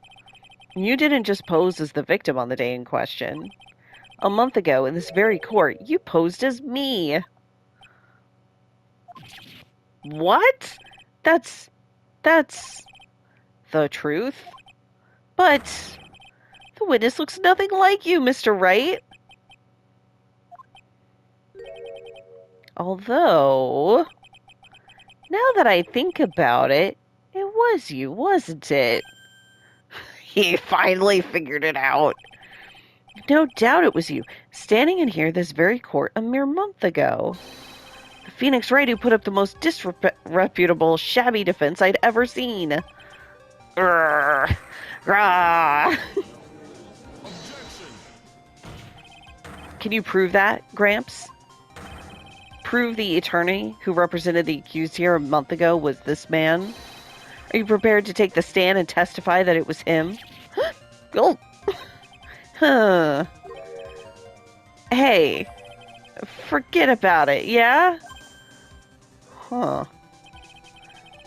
S1: you didn't just pose as the victim on the day in question. A month ago, in this very court, you posed as me. What? That's the truth. But the witness looks nothing like you, Mr. Wright. Although, now that I think about it, it was you, wasn't it? He finally figured it out. No doubt it was you, standing in here this very court a mere month ago. The Phoenix Wright who put up the most disreputable, shabby defense I'd ever seen. Grrr. Grah.
S2: Objection.
S1: Can you prove that, Gramps? Prove the attorney who represented the accused here a month ago was this man? Are you prepared to take the stand and testify that it was him? Oh. Huh. Hey, forget about it, yeah? Huh.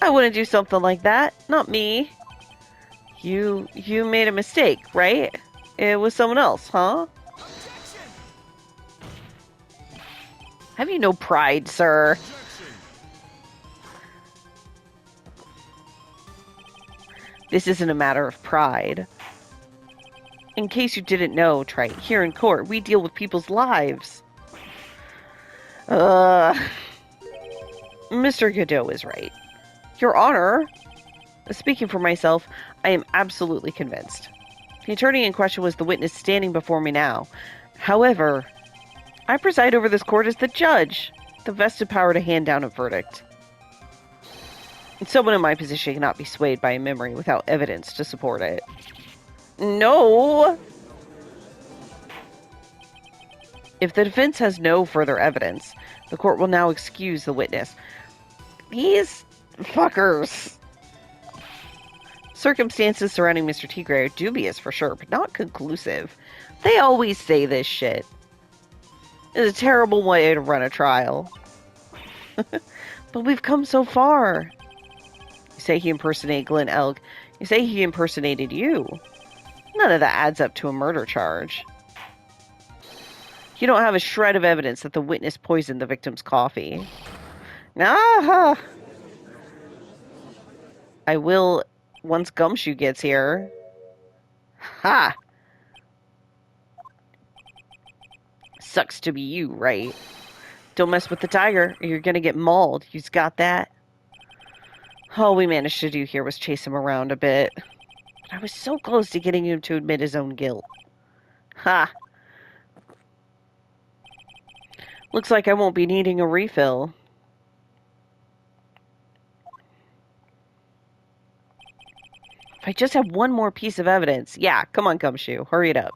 S1: I wouldn't do something like that. Not me. You made a mistake, right? It was someone else, huh? Have you no pride, sir?
S2: Objection.
S1: This isn't a matter of pride. In case you didn't know, Trite, here in court, we deal with people's lives. Mr. Godot is right. Your Honor, speaking for myself, I am absolutely convinced. The attorney in question was the witness standing before me now. However, I preside over this court as the judge, the vested power to hand down a verdict. Someone in my position cannot be swayed by a memory without evidence to support it. No! If the defense has no further evidence, the court will now excuse the witness. These fuckers. Circumstances surrounding Mr. Tigre are dubious for sure, but not conclusive. They always say this shit. It's a terrible way to run a trial. But we've come so far. You say he impersonated Glenn Elk. You say he impersonated you. None of that adds up to a murder charge. You don't have a shred of evidence that the witness poisoned the victim's coffee. Ah! I will once Gumshoe gets here. Ha! Sucks to be you, right? Don't mess with the tiger, or you're gonna get mauled. You've got that? All we managed to do here was chase him around a bit. But I was so close to getting him to admit his own guilt. Ha! Looks like I won't be needing a refill. If I just have one more piece of evidence. Yeah, come on, Gumshoe. Hurry it up.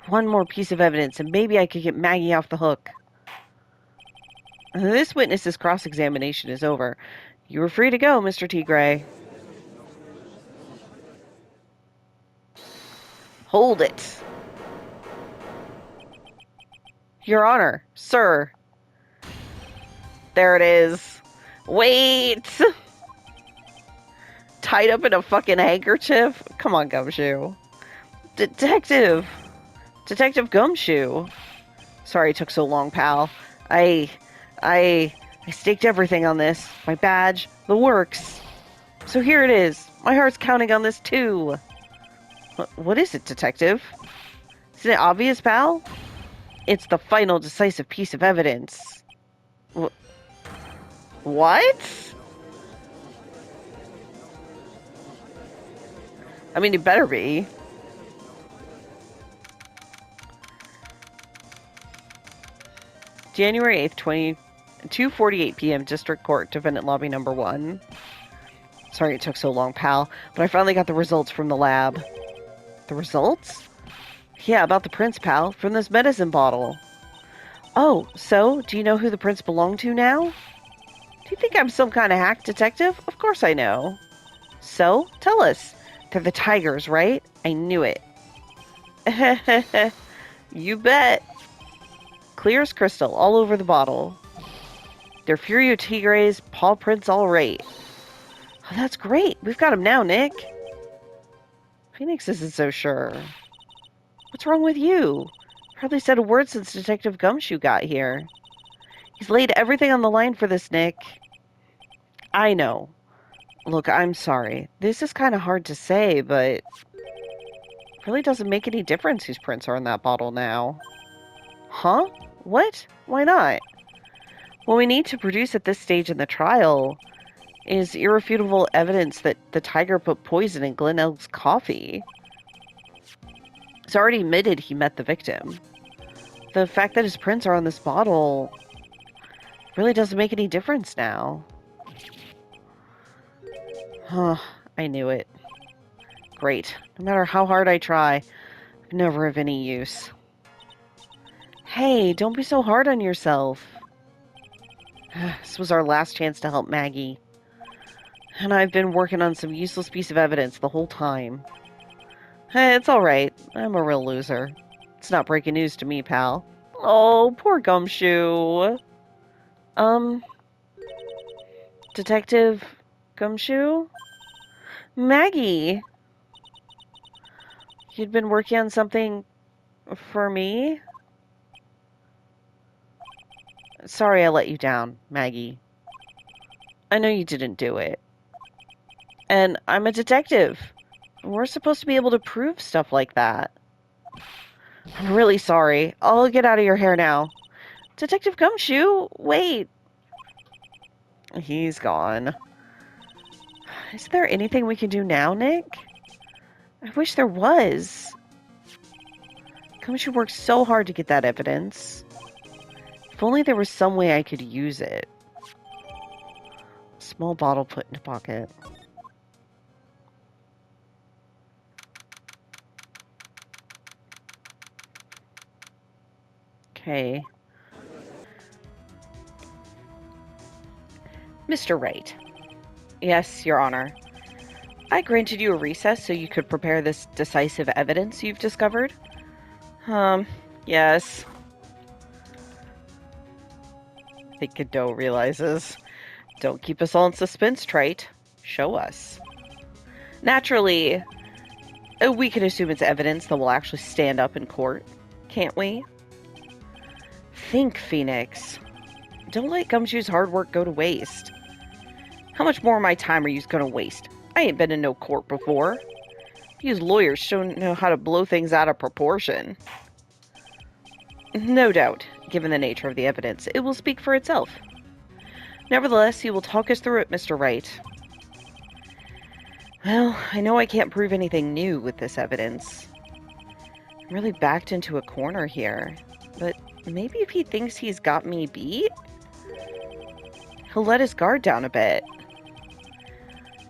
S1: One more piece of evidence, and maybe I could get Maggie off the hook. This witness's cross-examination is over. You are free to go, Mr. Tigre. Hold it. Your Honor, sir. There it is. Wait! Tied up in a fucking handkerchief? Come on, Gumshoe. Detective Gumshoe. Sorry it took so long, pal. I staked everything on this. My badge, the works. So here it is. My heart's counting on this too. What is it, Detective? Isn't it obvious, pal? It's the final decisive piece of evidence. What? I mean, it better be. January 8th, 2:48 p.m. District Court, Defendant Lobby Number 1. Sorry it took so long, pal, but I finally got the results from the lab. The results? Yeah, about the prints, pal, from this medicine bottle. Oh, so, do you know who the prints belong to now? Do you think I'm some kind of hack detective? Of course I know. So, tell us. They're the Tigers, right? I knew it. You bet. Clear as crystal, all over the bottle. They're Furio Tigre's paw prints all right. Oh, that's great. We've got him now, Nick. Phoenix isn't so sure. What's wrong with you? Hardly said a word since Detective Gumshoe got here. He's laid everything on the line for this, Nick. I know. Look, I'm sorry. This is kind of hard to say, but it really doesn't make any difference whose prints are in that bottle now. Huh? What? Why not? What we need to produce at this stage in the trial is irrefutable evidence that the tiger put poison in Glenn Elk's coffee. It's already admitted he met the victim. The fact that his prints are on this bottle really doesn't make any difference now. Huh, I knew it. Great. No matter how hard I try, I'm never of any use. Hey, don't be so hard on yourself. This was our last chance to help Maggie. And I've been working on some useless piece of evidence the whole time. Hey, it's alright. I'm a real loser. It's not breaking news to me, pal. Oh, poor Gumshoe. Detective Gumshoe? Maggie! You'd been working on something for me? Sorry I let you down, Maggie. I know you didn't do it. And I'm a detective. We're supposed to be able to prove stuff like that. I'm really sorry. I'll get out of your hair now. Detective Gumshoe, wait. He's gone. Is there anything we can do now, Nick? I wish there was. Gumshoe worked so hard to get that evidence. If only there was some way I could use it. Small bottle put into pocket. Okay. Mr. Wright. Yes, Your Honor. I granted you a recess so you could prepare this decisive evidence you've discovered. Yes. I think Godot realizes. Don't keep us all in suspense, Trite. Show us. Naturally, we can assume it's evidence that will actually stand up in court, can't we? Think, Phoenix. Don't let Gumshoe's hard work go to waste. How much more of my time are you gonna waste? I ain't been in no court before. These lawyers don't know how to blow things out of proportion. No doubt, given the nature of the evidence, it will speak for itself. Nevertheless, you will talk us through it, Mr. Wright. Well, I know I can't prove anything new with this evidence. I'm really backed into a corner here, but maybe if he thinks he's got me beat, he'll let his guard down a bit.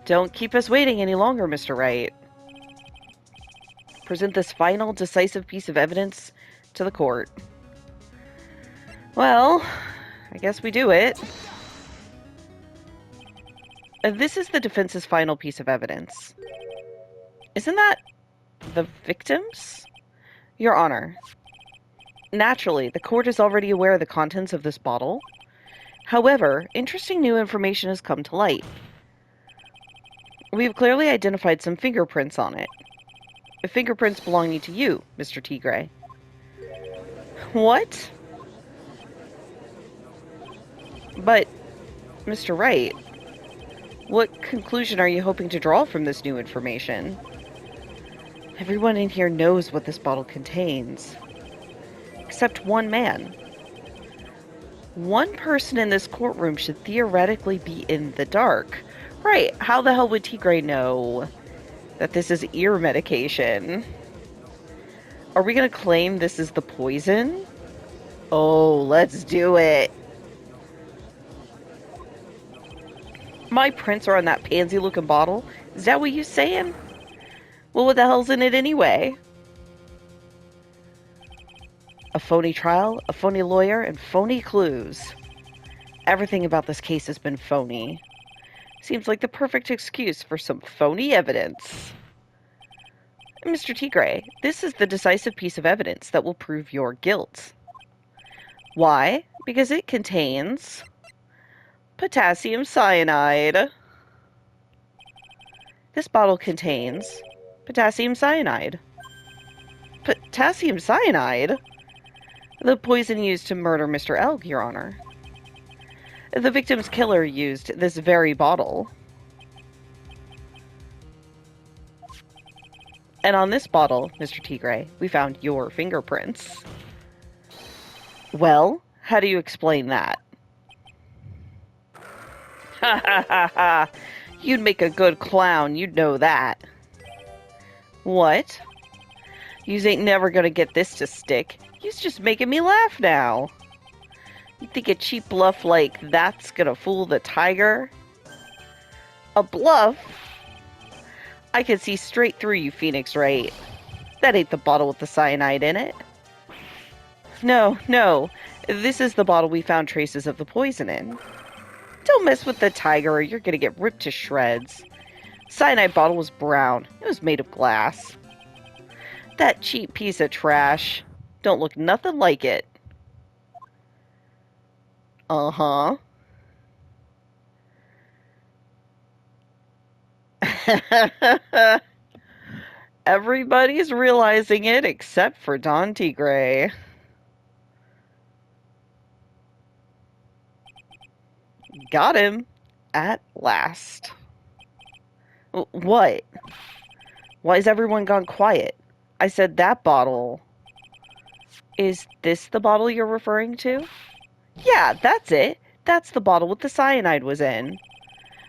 S1: Don't keep us waiting any longer, Mr. Wright. Present this final, decisive piece of evidence to the court. Well, I guess we do it. This is the defense's final piece of evidence. Isn't that the victims? Your Honor, naturally, the court is already aware of the contents of this bottle. However, interesting new information has come to light. We have clearly identified some fingerprints on it. Fingerprints belonging to you, Mr. Tigre. What? But, Mr. Wright, what conclusion are you hoping to draw from this new information? Everyone in here knows what this bottle contains. Except one man. One person in this courtroom should theoretically be in the dark. Right, how the hell would Tigre know that this is ear medication? Are we gonna claim this is the poison? Oh, let's do it. My prints are on that pansy-looking bottle. Is that what you saying? Well, what the hell's in it anyway? A phony trial, a phony lawyer, and phony clues. Everything about this case has been phony. Seems like the perfect excuse for some phony evidence. Mr. Tigre, this is the decisive piece of evidence that will prove your guilt. Why? Because it contains potassium cyanide. This bottle contains potassium cyanide. Potassium cyanide? The poison used to murder Mr. Elg, Your Honor. The victim's killer used this very bottle. And on this bottle, Mr. Tigre, we found your fingerprints. Well, how do you explain that? Ha ha ha ha! You'd make a good clown, you'd know that. What? Yous ain't never gonna get this to stick. Yous just making me laugh now. You think a cheap bluff like that's gonna fool the Tigre? A bluff? I can see straight through you, Phoenix Wright. That ain't the bottle with the cyanide in it. No, no. This is the bottle we found traces of the poison in. Don't mess with the Tigre or you're gonna get ripped to shreds. Cyanide bottle was brown. It was made of glass. That cheap piece of trash. Don't look nothing like it. Uh-huh. Everybody's realizing it except for Don Tigre. Got him. At last. What? Why has everyone gone quiet? I said that bottle. Is this the bottle you're referring to? Yeah, that's it. That's the bottle with the cyanide was in.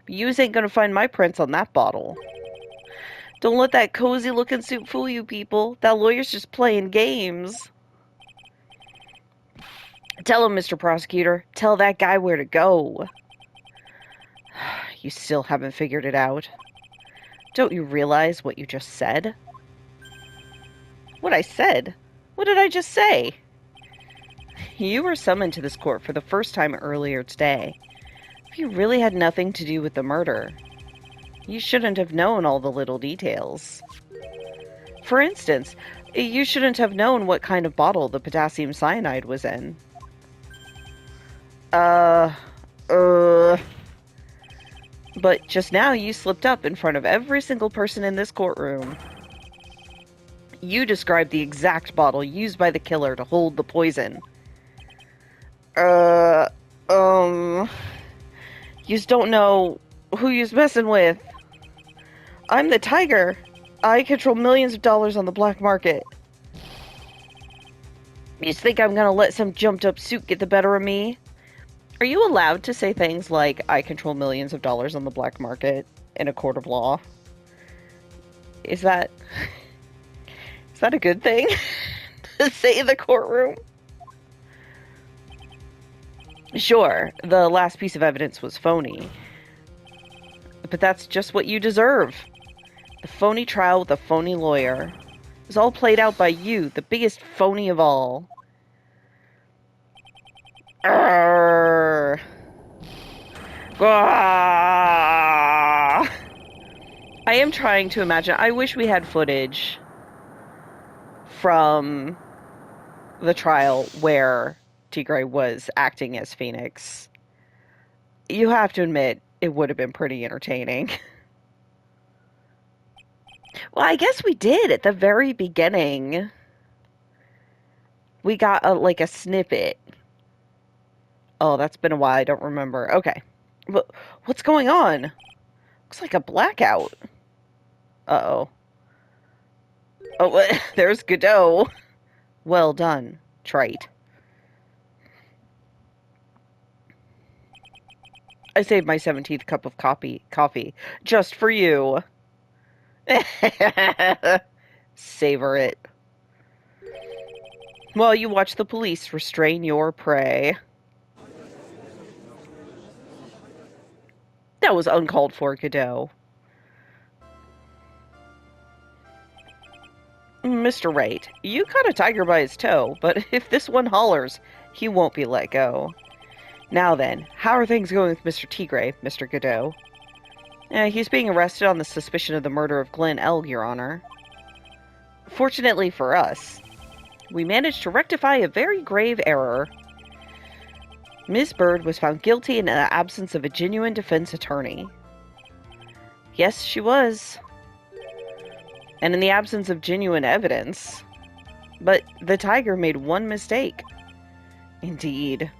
S1: But yous ain't gonna find my prints on that bottle. Don't let that cozy-looking suit fool you, people. That lawyer's just playing games. Tell him, Mr. Prosecutor. Tell that guy where to go. You still haven't figured it out. Don't you realize what you just said? What I said? What did I just say? You were summoned to this court for the first time earlier today. If you really had nothing to do with the murder, you shouldn't have known all the little details. For instance, you shouldn't have known what kind of bottle the potassium cyanide was in. But just now you slipped up in front of every single person in this courtroom. You described the exact bottle used by the killer to hold the poison. Yous don't know who you's messing with. I'm the Tigre. I control millions of dollars on the black market. You think I'm gonna let some jumped-up suit get the better of me? Are you allowed to say things like, I control millions of dollars on the black market in a court of law? Is that a good thing to say in the courtroom? Sure, the last piece of evidence was phony. But that's just what you deserve. The phony trial with a phony lawyer. It was all played out by you, the biggest phony of all. Arrgh. Ah. I am trying to imagine. I wish we had footage from the trial where Tigre was acting as Phoenix. You have to admit, it would have been pretty entertaining. Well, I guess we did at the very beginning. We got a snippet. Oh, that's been a while. I don't remember. Okay. What's going on? Looks like a blackout. Uh-oh. Oh, there's Godot. Well done, Trite. I saved my 17th cup of coffee just for you. Savor it. While you watch the police restrain your prey. That was uncalled for, Godot. Mr. Wright, you caught a tiger by his toe, but if this one hollers, he won't be let go. Now then, how are things going with Mr. Tigre, Mr. Godot? He's being arrested on the suspicion of the murder of Glenn L., Your Honor. Fortunately for us, we managed to rectify a very grave error. Ms. Bird was found guilty in the absence of a genuine defense attorney. Yes, she was. And in the absence of genuine evidence. But the Tigre made one mistake. Indeed.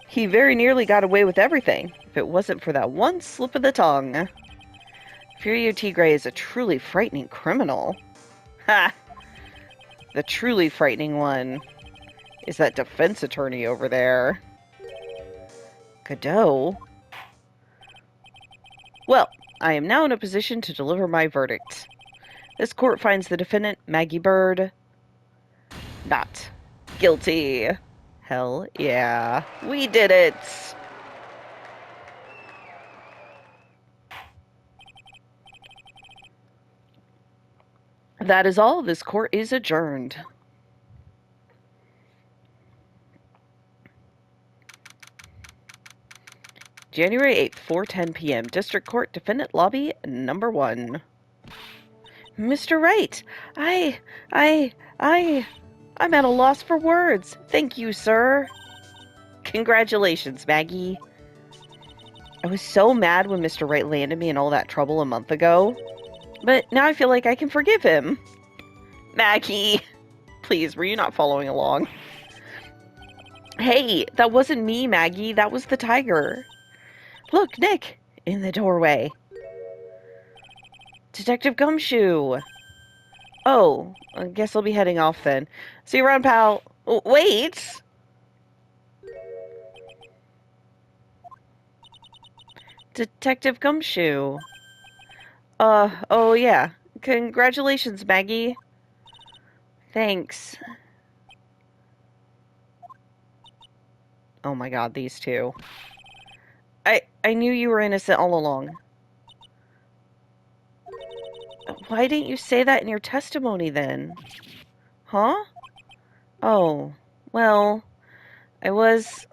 S1: He very nearly got away with everything, if it wasn't for that one slip of the tongue. Furio Tigre is a truly frightening criminal. Ha! The truly frightening one is that defense attorney over there. Godot? Well, I am now in a position to deliver my verdict. This court finds the defendant, Maggie Bird, not guilty. Hell yeah. We did it! That is all. This court is adjourned. January 8th, 4:10 p.m. District Court, Defendant Lobby, number 1. Mr. Wright, I'm at a loss for words. Thank you, sir. Congratulations, Maggie. I was so mad when Mr. Wright landed me in all that trouble a month ago, but now I feel like I can forgive him. Maggie, please, were you not following along? Hey, that wasn't me, Maggie. That was the Tigre. Look, Nick, in the doorway. Detective Gumshoe. Oh, I guess I'll be heading off then. See you around, pal. Wait! Detective Gumshoe. Oh yeah. Congratulations, Maggie. Thanks. Oh my god, these two. I knew you were innocent all along. Why didn't you say that in your testimony then? Huh? Oh, well, I was.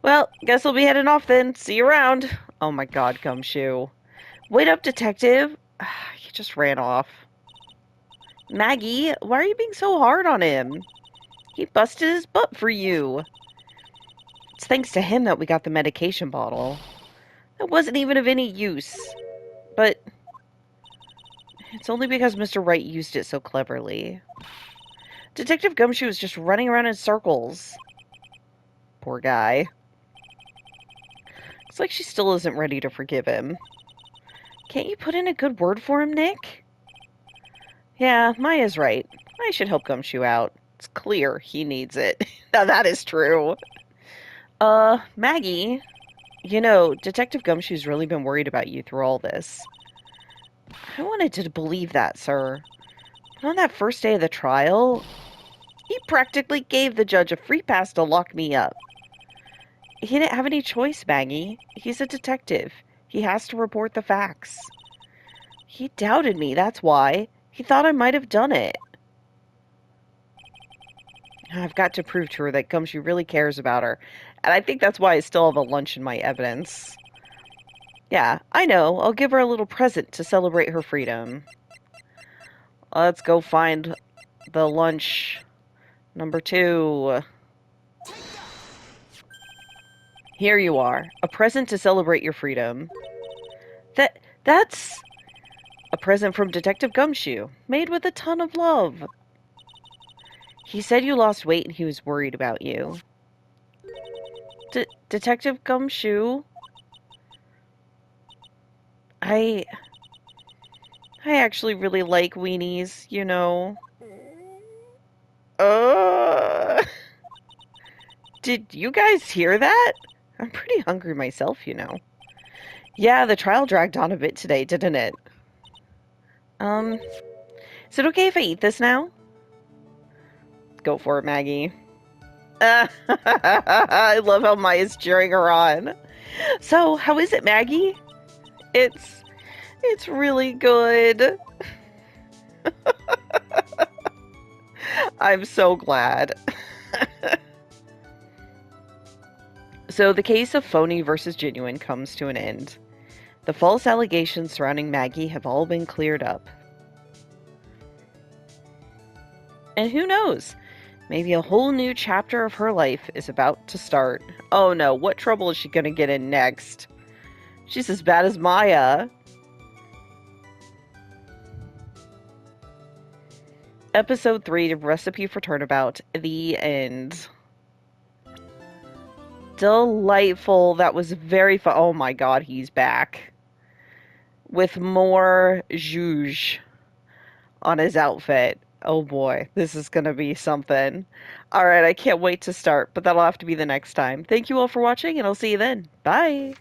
S1: Well, guess I'll be heading off then. See you around. Oh my god, Gumshoe. Wait up, detective. He just ran off. Maggie, why are you being so hard on him? He busted his butt for you. It's thanks to him that we got the medication bottle. It wasn't even of any use. But it's only because Mr. Wright used it so cleverly. Detective Gumshoe was just running around in circles. Poor guy. Looks like she still isn't ready to forgive him. Can't you put in a good word for him, Nick? Yeah, Maya's right. I should help Gumshoe out. It's clear he needs it. Now that is true. Maggie, you know, Detective Gumshoe's really been worried about you through all this. I wanted to believe that, sir. But on that first day of the trial, he practically gave the judge a free pass to lock me up. He didn't have any choice, Maggie. He's a detective. He has to report the facts. He doubted me, that's why. He thought I might have done it. I've got to prove to her that Gumshoe really cares about her. And I think that's why I still have a lunch in my evidence. Yeah, I know. I'll give her a little present to celebrate her freedom. Let's go find the lunch number 2. Here you are. A present to celebrate your freedom. That's a present from Detective Gumshoe, made with a ton of love. He said you lost weight and he was worried about you. Detective Gumshoe? I actually really like weenies, you know. Uh, did you guys hear that? I'm pretty hungry myself, you know. Yeah, the trial dragged on a bit today, didn't it? Is it okay if I eat this now? Go for it, Maggie. I love how Maya's cheering her on. So, how is it, Maggie? It's really good. I'm so glad. So, the case of phony versus genuine comes to an end. The false allegations surrounding Maggie have all been cleared up. And who knows? Maybe a whole new chapter of her life is about to start. Oh no, what trouble is she gonna get in next? She's as bad as Maya. Episode 3, Recipe for Turnabout, the end. Delightful. That was very fun. Oh my god, he's back. With more zhuzh on his outfit. Oh boy, this is gonna be something. Alright, I can't wait to start, but that'll have to be the next time. Thank you all for watching, and I'll see you then. Bye!